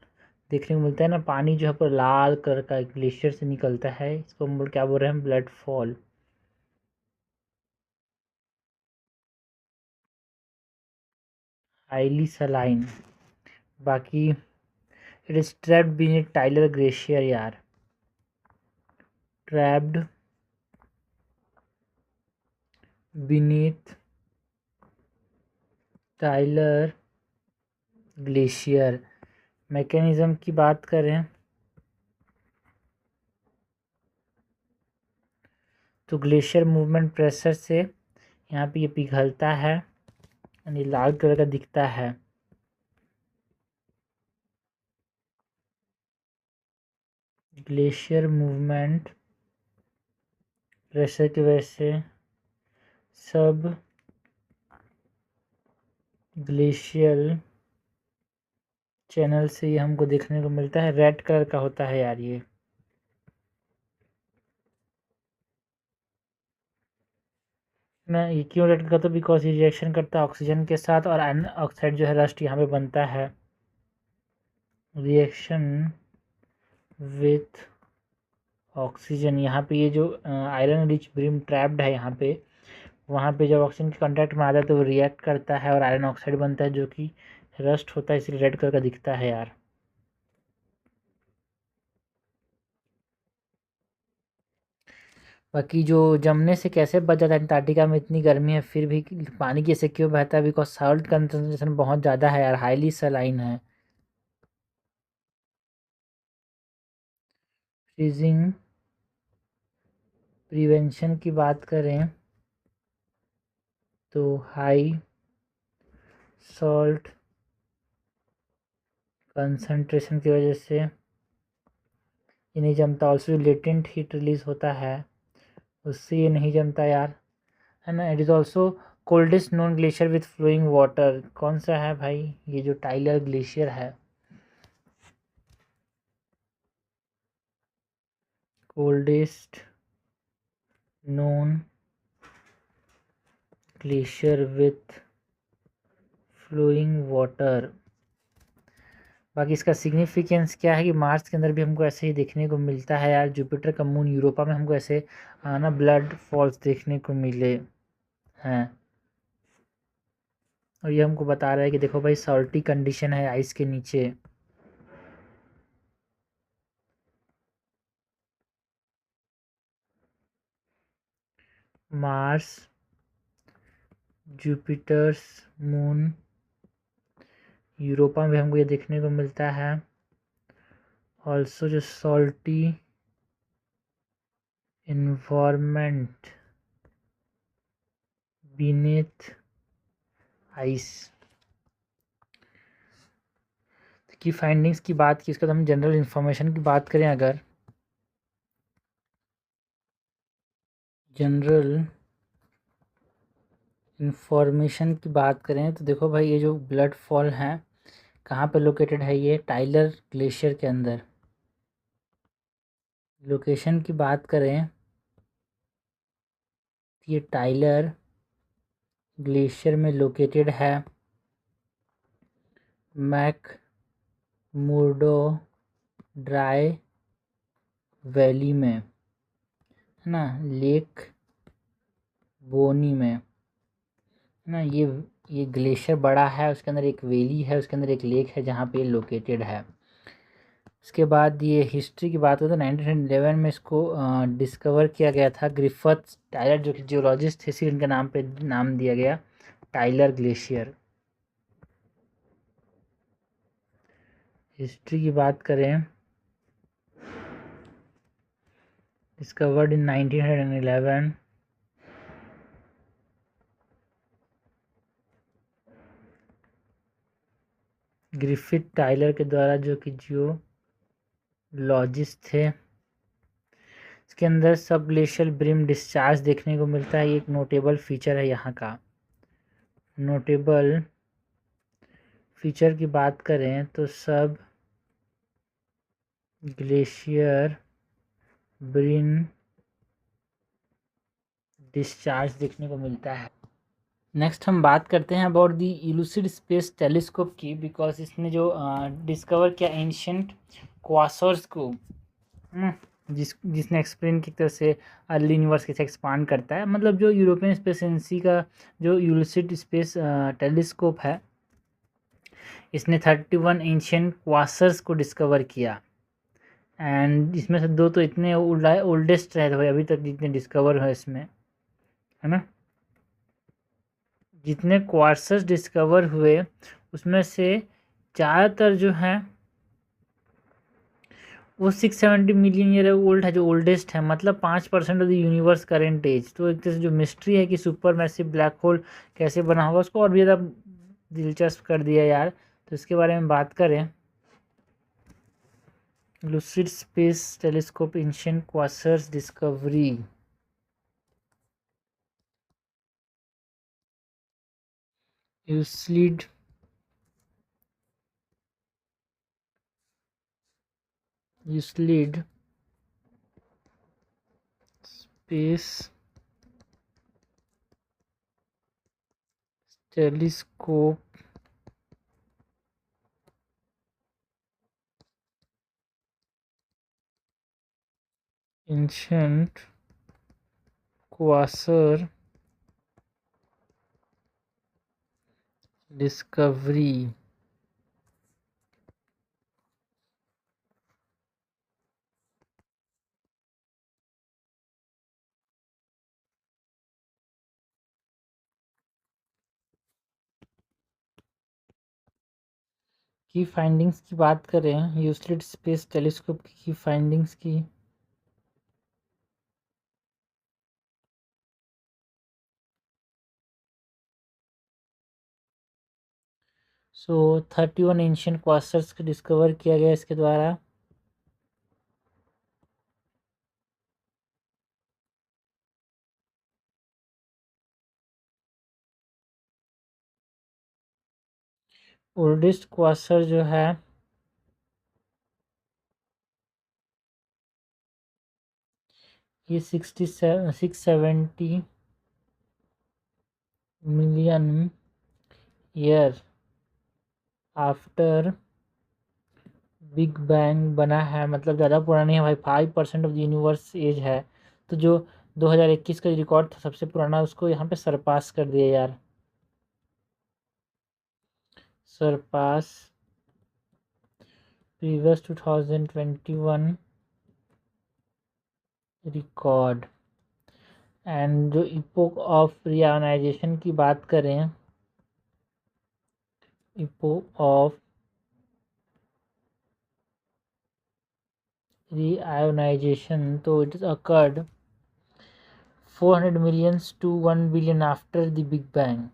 देखने को मिलता है ना। पानी जो है पूरा लाल कलर का ग्लेशियर से निकलता है, इसको हम क्या बोल रहे हैं, ब्लड फॉल। Highly saline. बाकी it is trapped beneath Taylor glacier यार, trapped beneath Taylor glacier. Mechanism की बात करें तो ग्लेशियर मूवमेंट प्रेशर से यहाँ पे ये पिघलता है यानी लाल कलर का दिखता है। ग्लेशियर मूवमेंट प्रेशर की वजह से सब ग्लेशियल चैनल से ये हमको देखने को मिलता है। रेड कलर का होता है यार ये। ना ये क्यों रेड का, तो बिकॉज ये रिएक्शन करता है ऑक्सीजन के साथ और आयरन ऑक्साइड जो है रस्ट यहाँ पे बनता है। रिएक्शन विथ ऑक्सीजन, यहाँ पे ये जो आयरन रिच ब्रिम ट्रैप्ड है यहाँ पे, वहाँ पे जब ऑक्सीजन के कांटेक्ट में आता है तो वो रिएक्ट करता है और आयरन ऑक्साइड बनता है जो कि रस्ट होता है, इसलिए रेड कलर का दिखता है यार। बाकी जो जमने से कैसे बच जाता है, अंटार्कटिका में इतनी गर्मी है फिर भी पानी कैसे क्यों बहता है, बिकॉज सॉल्ट कंसंट्रेशन बहुत ज़्यादा है यार, हाईली सलाइन है। फ्रीजिंग प्रिवेंशन की बात करें तो हाई सॉल्ट कंसंट्रेशन की वजह से ये नहीं जमता। ऑल्सो लेटेंट हीट रिलीज होता है, उससे ये नहीं जमता यार, है ना। It is also coldest non glacier with flowing water. कौन सा है भाई, ये जो टाइलर ग्लेशियर है, coldest non glacier with flowing water. बाकी इसका सिग्निफिकेंस क्या है कि मार्स के अंदर भी हमको ऐसे ही देखने को मिलता है यार। जुपिटर का मून यूरोपा में हमको ऐसे ना ब्लड फॉल्स देखने को मिले हैं, और ये हमको बता रहा है कि देखो भाई सॉल्टी कंडीशन है आइस के नीचे। मार्स, जुपिटर्स मून, यूरोपा में हमको ये देखने को मिलता है। ऑल्सो जो सॉल्टी इन्वायरमेंट बीनेथ आइस की फाइंडिंग्स की बात की, इसका तो हम जनरल इंफॉर्मेशन की बात करें, अगर जनरल इंफॉर्मेशन की बात करें तो देखो भाई ये जो ब्लड फॉल है कहाँ पे लोकेटेड है, ये टाइलर ग्लेशियर के अंदर। लोकेशन की बात करें तो ये टाइलर ग्लेशियर में लोकेटेड है, मैक मुर्डो ड्राई वैली में, है ना, लेक बोनी में, है ना। ये ग्लेशियर बड़ा है, उसके अंदर एक वैली है, उसके अंदर एक लेक है जहाँ पे लोकेटेड है। इसके बाद ये हिस्ट्री की बात करें तो 1911 में इसको डिस्कवर किया गया था। ग्रिफथ टाइलर जो कि जियोलॉजिस्ट थे, इसी उनके नाम पे नाम दिया गया टाइलर ग्लेशियर। हिस्ट्री की बात करें, डिस्कवर्ड इन 1911, ग्रिफिथ टाइलर के द्वारा, जो कि जियोलॉजिस्ट थे। इसके अंदर सब ग्लेशियल ब्रिम डिस्चार्ज देखने को मिलता है, ये एक नोटेबल फीचर है यहाँ का। नोटेबल फीचर की बात करें तो सब ग्लेशियर ब्रिम डिस्चार्ज देखने को मिलता है। नेक्स्ट हम बात करते हैं अबाउट दी इलूसिड स्पेस टेलीस्कोप की, बिकॉज इसने जो डिस्कवर किया एंशियंट क्वासर्स को, जिसने एक्सप्लेन की तरह से अर्ली यूनिवर्स कैसे एक्सपांड करता है। मतलब जो यूरोपियन स्पेस एजेंसी का जो इलूसिड स्पेस टेलीस्कोप है इसने 31 एंशियंट क्वासर्स को डिस्कवर किया। एंड इसमें से 2 तो इतने ओल्डेस्ट है भाई, अभी तक जितने डिस्कवर हुए इसमें, है ना। जितने क्वार्सर्स डिस्कवर हुए उसमें से ज़्यादातर जो हैं वो 670 मिलियन ईयर ओल्ड है, जो ओल्डेस्ट है, मतलब 5% of the universe current age. तो एक तरह से जो मिस्ट्री है कि सुपर मैसिव ब्लैक होल कैसे बना होगा, उसको और भी ज़्यादा दिलचस्प कर दिया यार। तो इसके बारे में बात करें, lucid space telescope ancient quasars discovery. Euclid space telescope ancient Quasar discovery. की फाइंडिंग्स की बात करें, यूक्लिड स्पेस टेलीस्कोप की फाइंडिंग्स की, सो 31 एंशिएंट क्वासर्स को डिस्कवर किया गया इसके द्वारा। ओल्डेस्ट क्वासर जो है ये 670 million year after big bang बना है, मतलब ज़्यादा पुरानी है भाई, 5% ऑफ द यूनिवर्स एज है। तो जो 2021 का रिकॉर्ड था सबसे पुराना, उसको यहाँ पे सरपास कर दिया यार, सरपास प्रीवियस 2021 रिकॉर्ड। एंड जो इपोक ऑफ रिआयोनाइजेशन की बात करें, epoch of reionization, so it is occurred 400 millions to 1 billion after the Big Bang.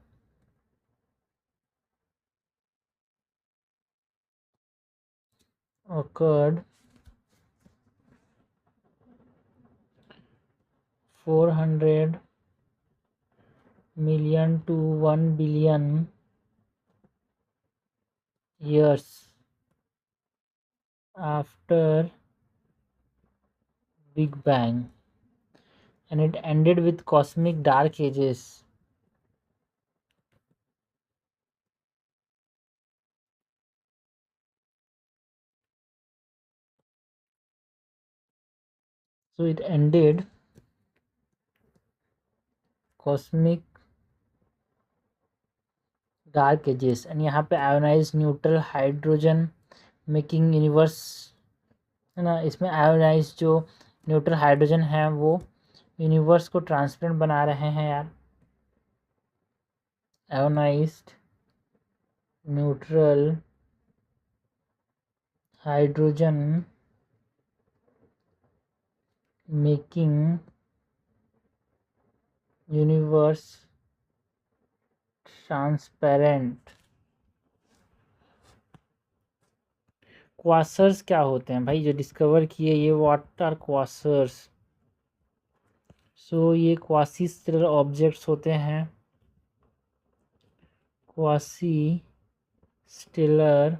Occurred 400 million to 1 billion years after Big Bang, and it ended with cosmic dark ages. So it ended cosmic dark ages, and यहाँ पे ionise neutral hydrogen making universe, है ना। इसमें ionise जो neutral hydrogen है वो universe को transparent बना रहे हैं यार। Ionised neutral hydrogen making universe transparent. Quasars क्या होते हैं भाई जो डिस्कवर किए ये, व्हाट आर क्वासर्स? सो ये क्वासी स्टेलर ऑब्जेक्ट्स होते हैं, quasi stellar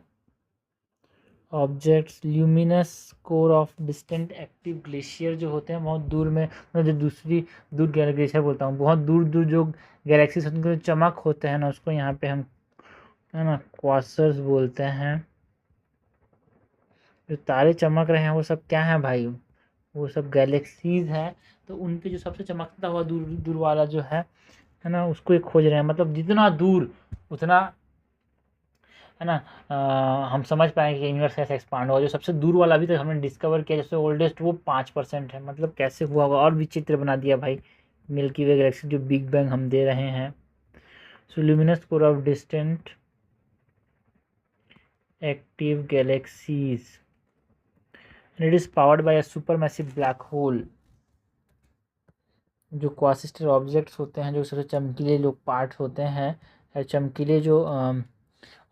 objects, luminous core of distant active glacier जो होते हैं बहुत दूर में, मतलब जो दूसरी दूर ग्लेशियर बोलता हूँ, बहुत दूर दूर जो गैलेक्सीज होते हैं उनके चमक होते हैं ना, उसको यहाँ पे हम, है ना, क्वासर्स बोलते हैं। जो तारे चमक रहे हैं वो सब क्या है भाई, वो सब गैलेक्सीज हैं। तो उन पे जो सबसे चमकता हुआ दूर दूर वाला जो है ना, उसको एक खोज रहे हैं, मतलब जितना दूर उतना है ना, हम समझ पाएंगे कि यूनिवर्स कैसे एक्सपांड होगा। जो सबसे दूर वाला अभी तक हमने डिस्कवर किया जैसे ओल्डेस्ट, वो 5% है। मतलब कैसे हुआ होगा, और विचित्र बना दिया भाई मिल्की वे गैलेक्सी जो बिग बैंग हम दे रहे हैं। So luminous core of distant active galaxies, it is powered by a super massive black hole. जो क्वासिस्टर ऑब्जेक्ट्स होते हैं, जो सबसे चमकीले लोग पार्ट्स होते हैं, चमकीले जो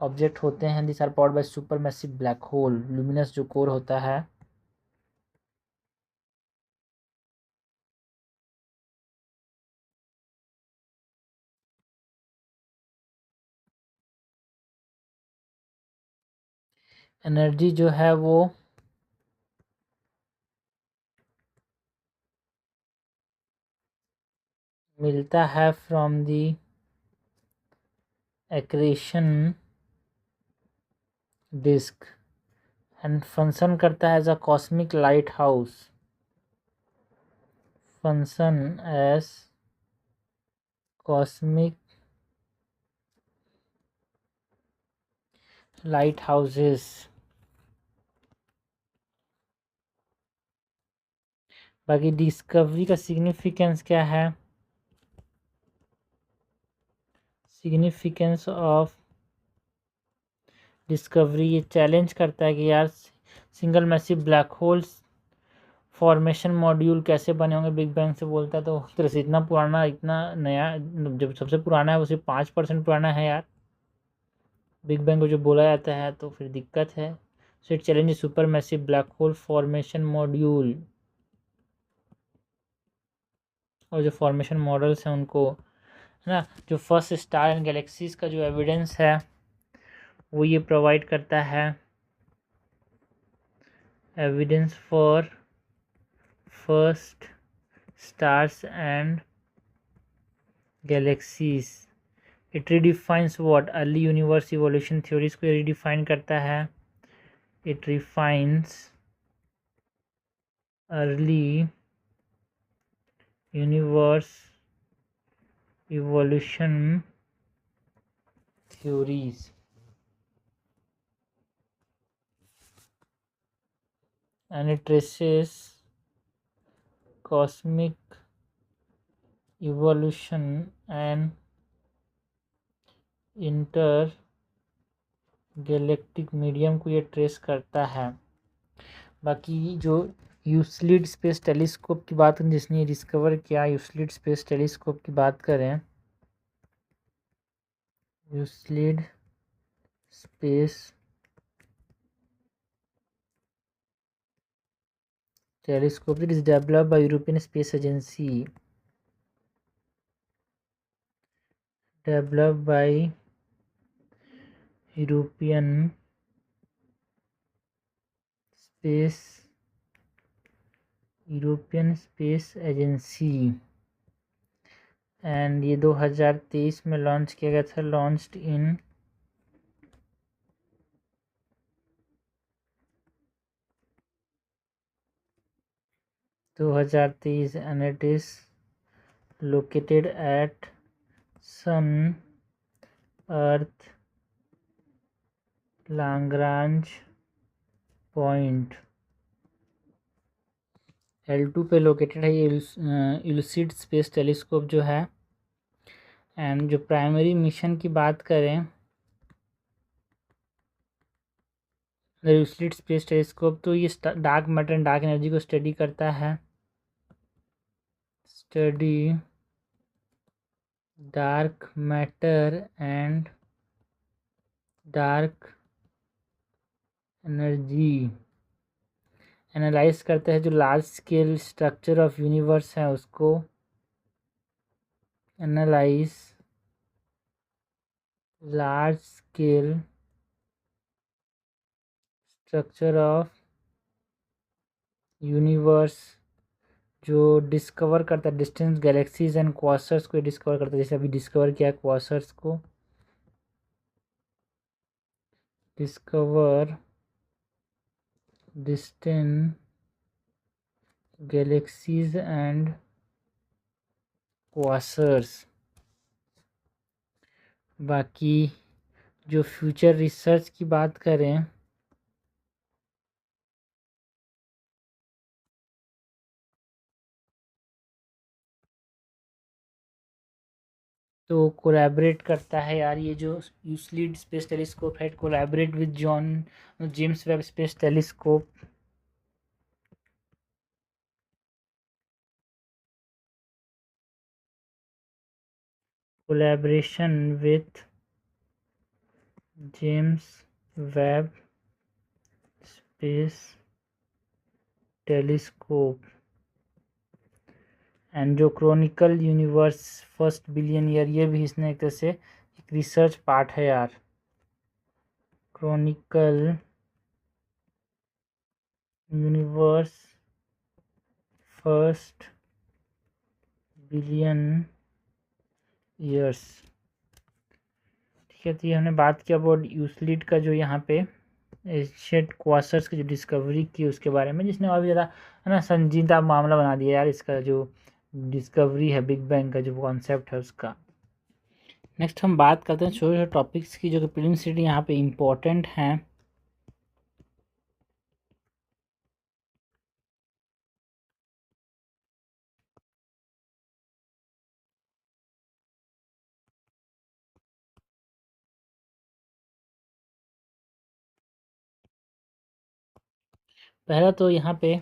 ऑब्जेक्ट होते हैं, this are powered by super massive black hole. Luminous जो कोर होता है, एनर्जी जो है वो मिलता है from the accretion disc and function करता है as a cosmic lighthouse, function as cosmic lighthouses. बाकी डिस्कवरी का सिग्निफिकेंस क्या है, सिग्निफिकेंस ऑफ डिस्कवरी, ये चैलेंज करता है कि यार single massive black holes formation module कैसे बने होंगे बिग बैंग से। बोलता है तो उस तरह से इतना पुराना इतना नया, जब सबसे पुराना है वो सिर्फ 5% पुराना है यार बिग बैंग को जो बोला जाता है, तो फिर दिक्कत है। So it challenge super massive black hole formation module. और जो फॉर्मेशन मॉडल्स हैं उनको, है ना, जो फर्स्ट स्टार एंड गैलेक्सीज का जो एविडेंस है वो ये प्रोवाइड करता है, evidence for first stars and galaxies. It redefines what, early universe evolution theories को रिडिफाइन करता है। It refines early universe evolution theories and it traces cosmic evolution and intergalactic medium को ये ट्रेस करता है। बाकी जो यूक्लिड स्पेस टेलीस्कोप की बात करें, जिसने डिस्कवर किया यूक्लिड स्पेस टेलीस्कोप की बात करें, Euclid space telescope, it is developed by European Space Agency, developed by European Space Agency and ये 2023 में लॉन्च किया गया था, launched in 2023 and it is located at sun earth Lagrange point L2 पे located है ये यूक्लिड स्पेस टेलीस्कोप जो है। एंड जो प्राइमरी मिशन की बात करें, यूक्लिड स्पेस टेलीस्कोप, तो ये dark matter and dark energy को स्टडी करता है, study dark matter and dark energy, analyse करता है जो large scale structure of universe है उसको, analyse large scale structure of universe, जो डिस्कवर करता है डिस्टेंस गैलेक्सीज एंड क्वासर्स को डिस्कवर करता है। जैसे अभी डिस्कवर किया क्वासर्स को, discover distant galaxies and quasars। बाकी जो फ्यूचर रिसर्च की बात करें तो कोलैबोरेट करता है यार, ये जो यूक्लिड स्पेस टेलीस्कोप है collaborate with John James Webb space telescope. Collaboration with James Webb space telescope and जो chronicle universe first billion year, ये भी इसने एक तरह से एक रिसर्च पार्ट है यार। Chronicle universe first billion years. ठीक है, तो ये हमने बात किया अबाउट यूक्लिड का जो यहाँ पे एशियड क्वासर्स की जो डिस्कवरी की उसके बारे में, जिसने और भी ज़्यादा है ना संजीदा मामला बना दिया यार, इसका जो डिस्कवरी है बिग बैंग का जो कॉन्सेप्ट है उसका। नेक्स्ट हम बात करते हैं छोटे छोटे टॉपिक्स की जो कि प्रिलिमिनरी यहाँ पे इम्पोर्टेंट हैं। पहला तो यहाँ पे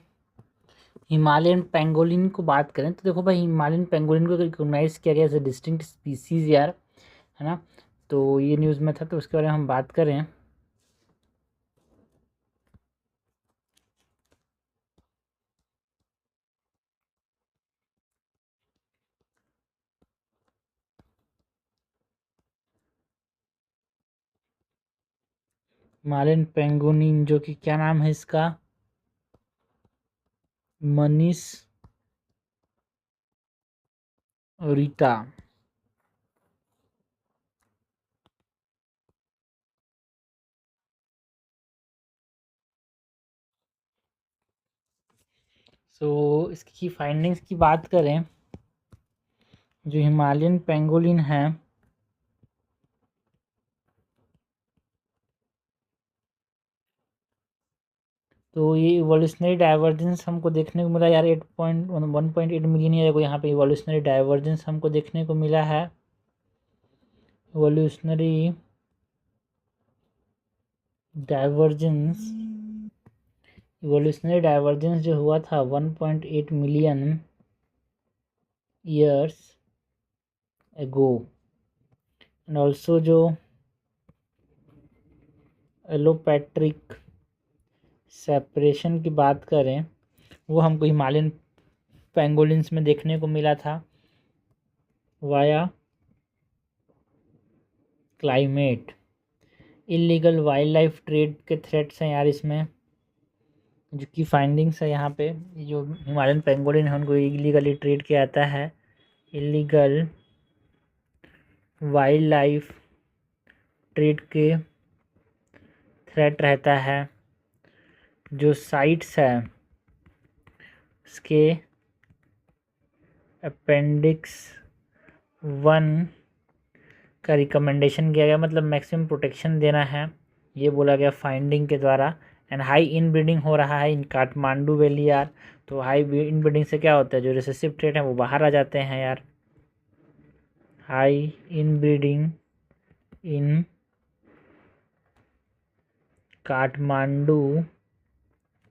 हिमालयन पेंगोलिन को बात करें तो देखो भाई, हिमालयन पेंगोलिन को रिकॉग्नाइज किया गया एज ए डिस्टिंक्ट स्पीसीज यार, है ना। तो ये न्यूज़ में था, तो उसके बारे में हम बात करें। हिमालयन पेंगोलिन जो कि क्या नाम है इसका, मनीष रीटा। सो इसकी फाइंडिंग्स की बात करें, जो हिमालयन पेंगोलिन है तो ये इवोल्यूशनरी डाइवर्जेंस हमको देखने को मिला यार, 1.8 मिलियन ईयर को यहाँ पे इवोल्यूशनरी डाइवर्जेंस हमको देखने को मिला है। इवोल्यूशनरी डाइवर्जेंस, इवोल्यूशनरी डाइवर्जेंस जो हुआ था 1.8 million years ago. And also जो एलोपैट्रिक सेपरेशन की बात करें, वो हमको हिमालयन पेंगोलिन्स में देखने को मिला था via climate. Illegal wild life trade के थ्रेट्स हैं यार इसमें, जो की फाइंडिंग्स है यहाँ पे। जो हिमालयन पेंगोलिन है उनको इलीगली ट्रेड किया जाता है, इलीगल वाइल्ड लाइफ ट्रेड के थ्रेट रहता है। जो साइट्स है उसके अपेंडिक्स 1 का रिकमेंडेशन किया गया, मतलब मैक्सिमम प्रोटेक्शन देना है, ये बोला गया फाइंडिंग के द्वारा। एंड हाई इन ब्रीडिंग हो रहा है इन काठमांडू वैली यार। तो हाई इन ब्रीडिंग से क्या होता है, जो रिसेसिव ट्रेट है वो बाहर आ जाते हैं यार। High in breeding in Kathmandu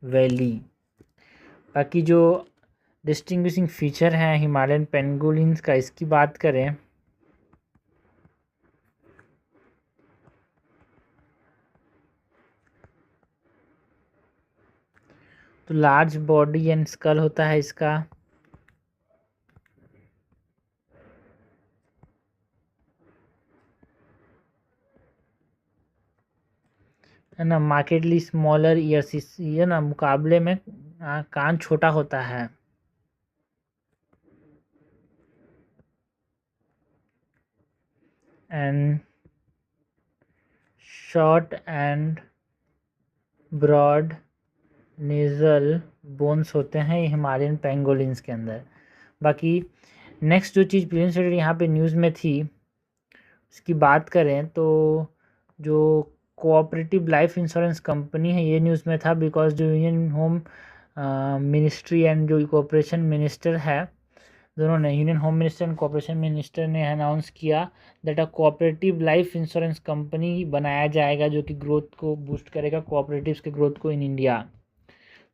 valley. बाकी जो डिस्टिंग्विशिंग फीचर हैं हिमालयन पेंगोलिन्स का, इसकी बात करें तो लार्ज बॉडी एंड स्कल होता है इसका, है ना। मार्केटली स्मॉलर ईयर्स, ये ना मुकाबले में कान छोटा होता है। And short and broad nasal bones होते हैं ये हिमालयन पेंगोलिन्स के अंदर। बाकी नेक्स्ट जो चीज़ प्रिंस यहाँ पे न्यूज़ में थी उसकी बात करें तो जो कोऑपरेटिव लाइफ इंश्योरेंस कंपनी है, ये न्यूज़ में था बिकॉज जो यूनियन होम मिनिस्ट्री एंड जो कोऑपरेशन मिनिस्टर है, दोनों ने, union home minister and cooperation minister ने अनाउंस किया that a cooperative life insurance company बनाया जाएगा जो कि ग्रोथ को बूस्ट करेगा, कोऑपरेटिव्स के ग्रोथ को इन इंडिया।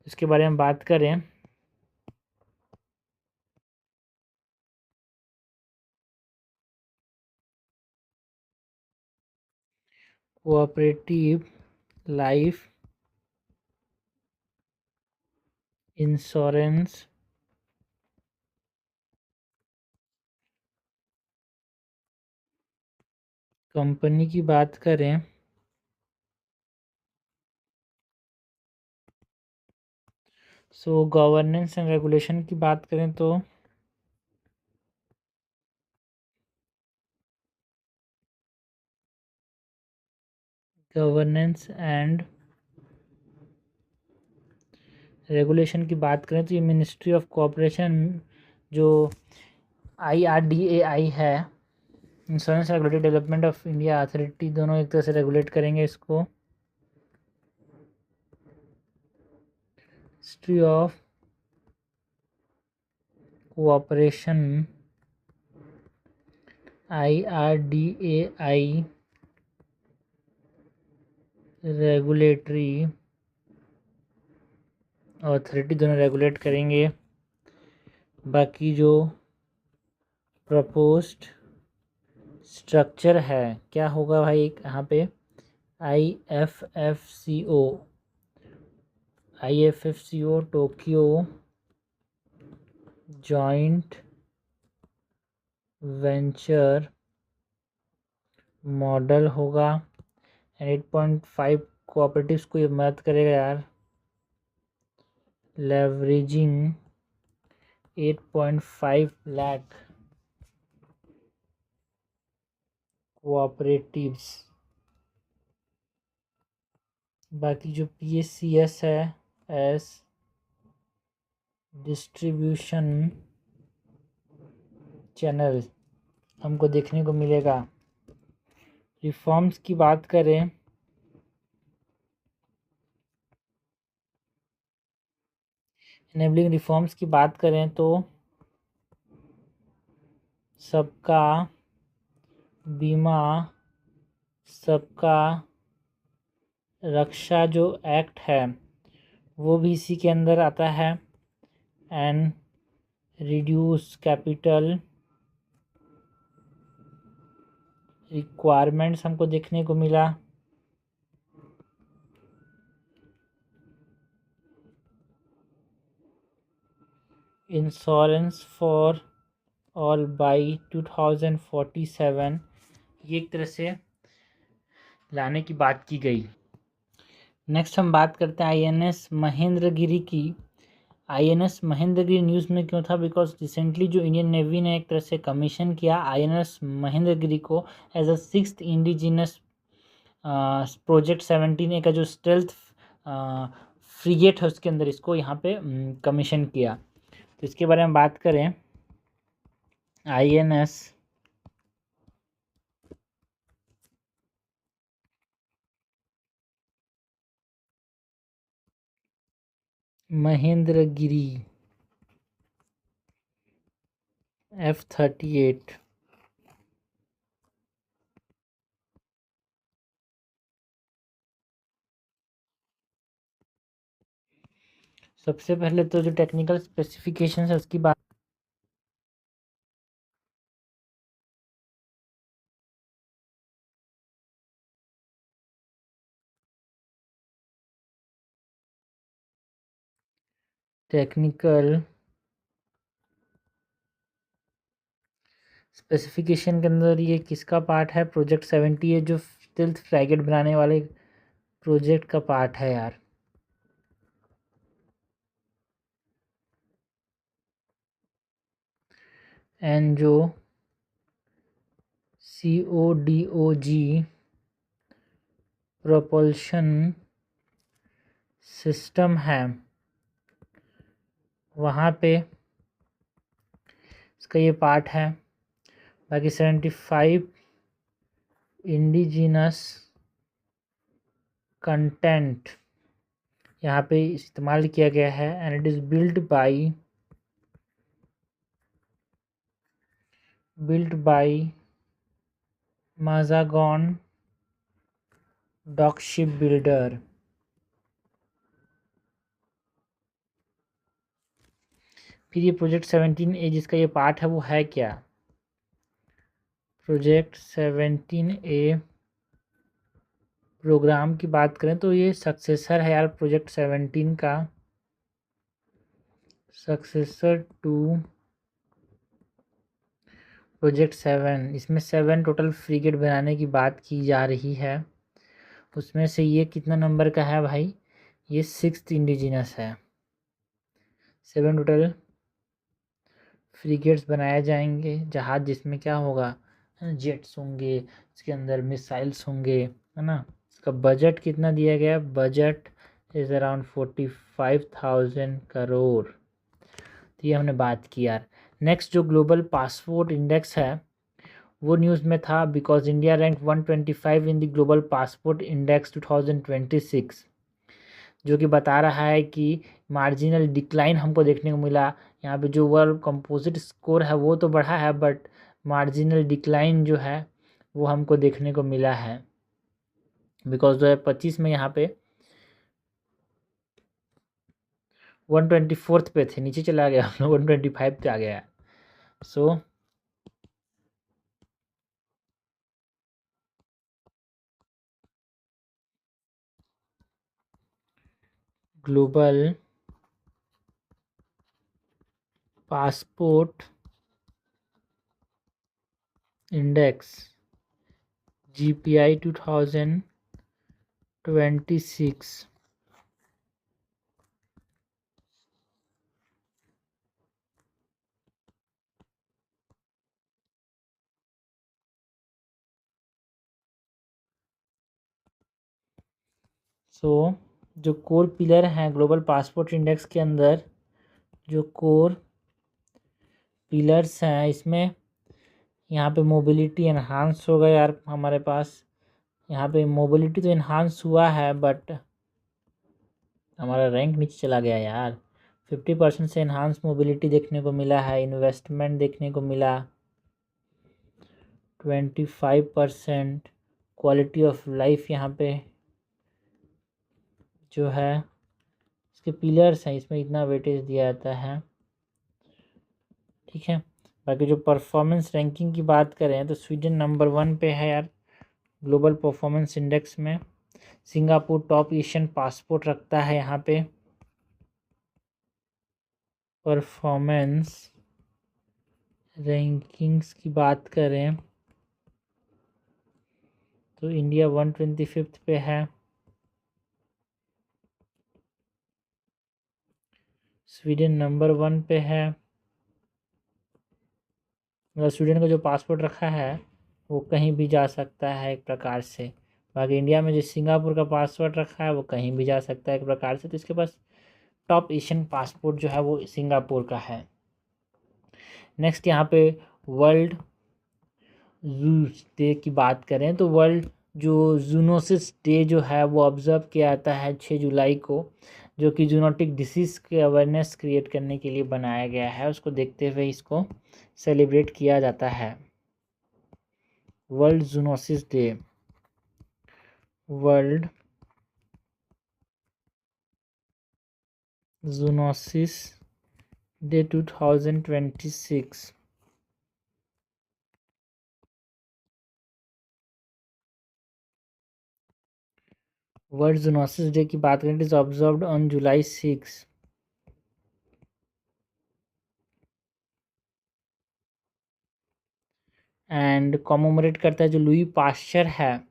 इसके बारे में बात करें, कोऑपरेटिव लाइफ इंश्योरेंस कंपनी की बात करें सो गवर्नेंस एंड रेगुलेशन की बात करें तो गवर्नेंस एंड रेगुलेशन की बात करें तो ये मिनिस्ट्री ऑफ कोऑपरेशन जो IRDAI है, insurance regulatory development of India authority, दोनों एक तरह से रेगुलेट करेंगे इसको। Ministry of cooperation IRDAI regulatory authority दोनों रेगुलेट करेंगे। बाकी जो प्रपोज्ड स्ट्रक्चर है क्या होगा भाई, यहाँ पे IFFCO Tokyo joint venture model होगा एंड 8.5 कोऑपरेटिव्स को ये मदद करेगा यार, लेवरेजिंग 8.5 लाख कोऑपरेटिव्स। बाकी जो PSCS है एस डिस्ट्रीब्यूशन चैनल हमको देखने को मिलेगा। रिफॉर्म्स की बात करें, इनेबलिंग रिफॉर्म्स की बात करें तो सबका बीमा सबका रक्षा जो एक्ट है वो भी इसी के अंदर आता है एंड रिड्यूस कैपिटल रिक्वायरमेंट्स हमको देखने को मिला। इंश्योरेंस फॉर ऑल बाई 2047 ये एक तरह से लाने की बात की गई। नेक्स्ट हम बात करते हैं INS महेंद्रगिरी की। INS महेंद्रगिरी न्यूज़ में क्यों था, बिकॉज रिसेंटली जो इंडियन नेवी ने एक तरह से कमीशन किया INS महेंद्रगिरी को as a 6th indigenous project 17A का जो स्टेल्थ फ्रीगेट है उसके अंदर इसको यहाँ पे कमीशन किया। तो इसके बारे में बात करें, INS महेंद्रगिरी F-38 सबसे पहले तो जो टेक्निकल स्पेसिफिकेशन है उसकी बात, टेक्निकल स्पेसिफिकेशन के अंदर ये किसका पार्ट है, प्रोजेक्ट 70 है जो स्टेल्थ फ्रैगेट बनाने वाले प्रोजेक्ट का पार्ट है यार। एंड जो CODOG प्रोपल्शन सिस्टम है वहाँ पे इसका ये पार्ट है। बाकी 75 इंडिजिनस कंटेंट यहाँ पे इस्तेमाल किया गया है and it is built by Mazagon dock ship builder. फिर ये प्रोजेक्ट 17A जिसका ये पार्ट है वो है क्या? प्रोजेक्ट 17A प्रोग्राम की बात करें तो ये सक्सेसर है यार प्रोजेक्ट 17 का, सक्सेसर टू प्रोजेक्ट 7। इसमें 7 टोटल फ्रीगेट बनाने की बात की जा रही है। उसमें से ये कितना नंबर का है भाई? ये 6th इंडिजिनस है। 7 टोटल फ्रीगेट्स बनाए जाएंगे, जहाज जिसमें क्या होगा, जेट्स होंगे, इसके अंदर मिसाइल्स होंगे, है ना। इसका बजट कितना दिया गया? Budget is around 45,000 crore. तो ये हमने बात की यार। नेक्स्ट जो ग्लोबल पासपोर्ट इंडेक्स है वो न्यूज़ में था, because India rank 125 in the global passport index 2026, जो कि बता रहा है कि मार्जिनल डिक्लाइन हमको देखने को मिला। यहाँ पे जो वर्ल्ड कंपोजिट स्कोर है वो तो बढ़ा है, बट मार्जिनल डिक्लाइन जो है वो हमको देखने को मिला है, बिकॉज 2025 में यहाँ पे 124 पे थे, नीचे चला गया, 125 पे आ गया। सो ग्लोबल पासपोर्ट इंडेक्स GPI 2026 जो कोर पिलर हैं ग्लोबल पासपोर्ट इंडेक्स के अंदर, जो कोर पिलर्स हैं इसमें यहाँ पे मोबिलिटी एनहांस होगा यार हमारे पास। यहाँ पे मोबिलिटी तो इन्हांस हुआ है, बट हमारा रैंक नीचे चला गया यार। 50% से इन्हांस मोबिलिटी देखने को मिला है, इन्वेस्टमेंट देखने को मिला 25%, क्वालिटी ऑफ लाइफ यहाँ पे जो है इसके पिलर्स हैं इसमें इतना वेटेज दिया जाता है, ठीक है। बाकी जो परफॉर्मेंस रैंकिंग की बात करें तो स्वीडन नंबर 1 पे है यार ग्लोबल परफॉर्मेंस इंडेक्स में। सिंगापुर टॉप एशियन पासपोर्ट रखता है यहाँ पे परफॉर्मेंस रैंकिंग्स की बात करें तो इंडिया 125 पे है, स्वीडन नंबर 1 पे है। मतलब स्वीडन का जो पासपोर्ट रखा है वो कहीं भी जा सकता है एक प्रकार से। बाकी इंडिया में जो सिंगापुर का पासपोर्ट रखा है वो कहीं भी जा सकता है एक प्रकार से, तो इसके पास टॉप एशियन पासपोर्ट जो है वो सिंगापुर का है। नेक्स्ट यहाँ पे वर्ल्ड जूस डे की बात करें तो वर्ल्ड जो जूनोसिस डे जो है वो ऑब्ज़र्व किया जाता है 6 जुलाई को, जो कि जूनोटिक डिसीज़ के अवेयरनेस क्रिएट करने के लिए बनाया गया है। उसको देखते हुए इसको सेलिब्रेट किया जाता है। World zoonosis day, world zoonosis day 2026। World zoonosis day की बात करें, it is observed on July 6 and commemorate करता है जो लुई पाश्चर है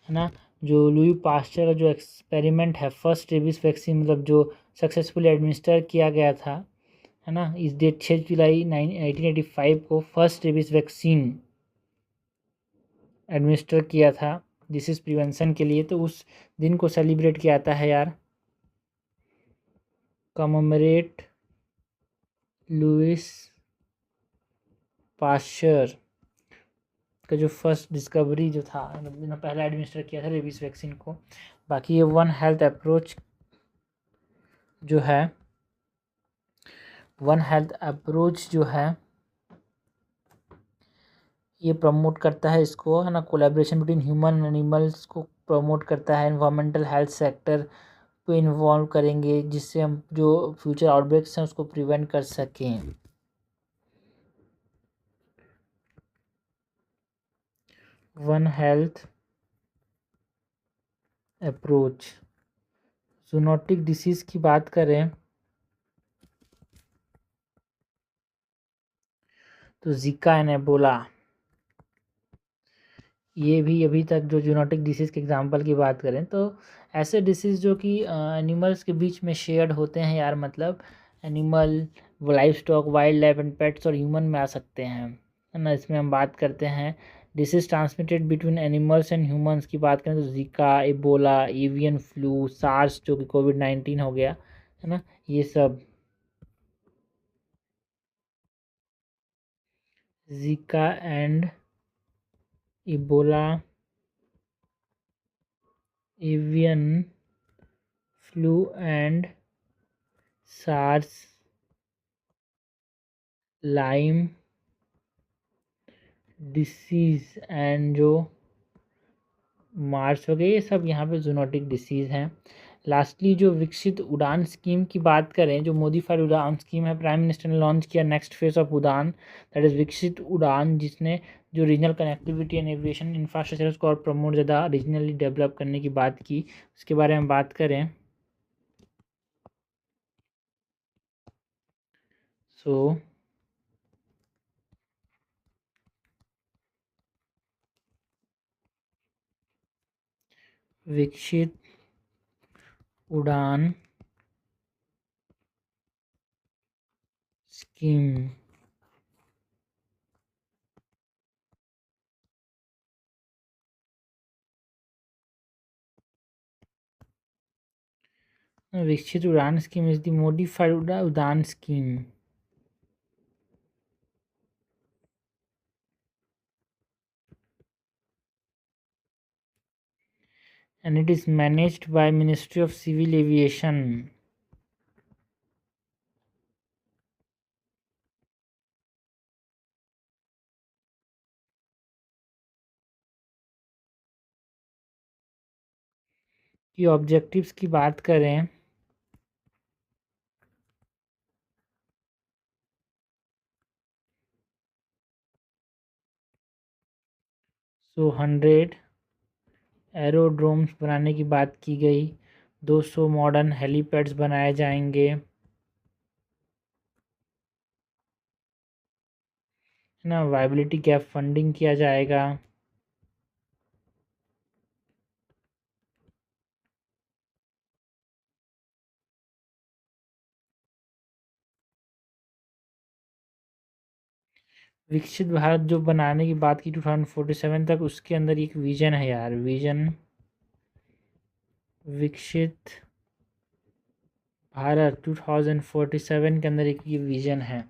ना। जो लुई पाश्चर का जो एक्सपेरिमेंट है फर्स्ट रेबीज वैक्सीन, मतलब जो सक्सेसफुली एडमिनिस्टर किया गया था, है ना, इस डेट 6 जुलाई 1985 को फर्स्ट रेबीज वैक्सीन एडमिनिस्टर किया था डिसीज प्रिवेंशन के लिए। तो उस दिन को सेलिब्रेट किया जाता है यार, कॉमोमरेट लुइस पाश्चर का जो फर्स्ट डिस्कवरी जो था, मतलब पहला एडमिनिस्टर किया था रेबीज वैक्सीन को। बाकी ये वन हेल्थ अप्रोच जो है, वन हेल्थ अप्रोच जो है ये प्रमोट करता है इसको, है ना, collaboration between human and animals को प्रमोट करता है। एनवायरमेंटल हेल्थ सेक्टर को इन्वॉल्व करेंगे जिससे हम जो फ्यूचर आउटब्रेक्स हैं उसको प्रिवेंट कर सकें। One health approach. Zoonotic disease की बात करें तो जिका एंड एबोला, ये भी अभी तक जो जूनोटिक डिसीज़ के एग्जांपल की बात करें तो ऐसे डिसीज़ जो कि एनिमल्स के बीच में शेयर्ड होते हैं यार, मतलब animal, life stock, wild life and pets और ह्यूमन में आ सकते हैं, है ना। इसमें हम बात करते हैं disease transmitted between animals and humans की बात करें तो जिका, एबोला, एवियन फ्लू, सार्स जो कि कोविड-19 हो गया, है ना, ये सब। Zika and Ebola, avian flu and SARS, Lyme disease and जो मार्स हो गए, ये सब यहाँ पे जूनोटिक डिसीज़ हैं। लास्टली जो विकसित उड़ान स्कीम की बात करें, जो मोडिफाइड उड़ान स्कीम है, प्राइम मिनिस्टर ने लॉन्च किया नेक्स्ट फेज ऑफ उड़ान, दैट इज़ विकसित उड़ान, जिसने जो regional connectivity and aviation infrastructure उसको और प्रमोट ज़्यादा रीजनली डेवलप करने की बात की। उसके बारे में बात करें सो विकसित उड़ान स्कीम विकसित उड़ान स्कीम इज द मॉडिफाइड उड़ान scheme and it is managed by Ministry of Civil Aviation. की ऑब्जेक्टिव्स की बात करें तो 100 एरोड्रोम्स बनाने की बात की गई, 200 मॉडर्न हेलीपैड्स बनाए जाएंगे, है ना, वायबिलिटी गैप फंडिंग किया जाएगा, विकसित भारत जो बनाने की बात की 2047 तक, उसके अंदर एक विजन है यार, विजन विकसित भारत 2047 के अंदर एक ये विजन है।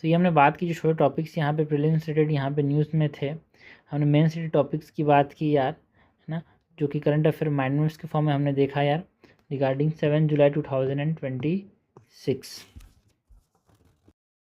तो ये हमने बात की जो छोटे टॉपिक्स यहाँ पे प्रीलिम्स रिलेटेड यहाँ पे न्यूज़ में थे, हमने मेन रिलेटेड टॉपिक्स की बात की यार, है ना, जो कि करंट अफेयर माइंड मैप्स के फॉर्म में हमने देखा यार रिगार्डिंग 7 जुलाई 2026।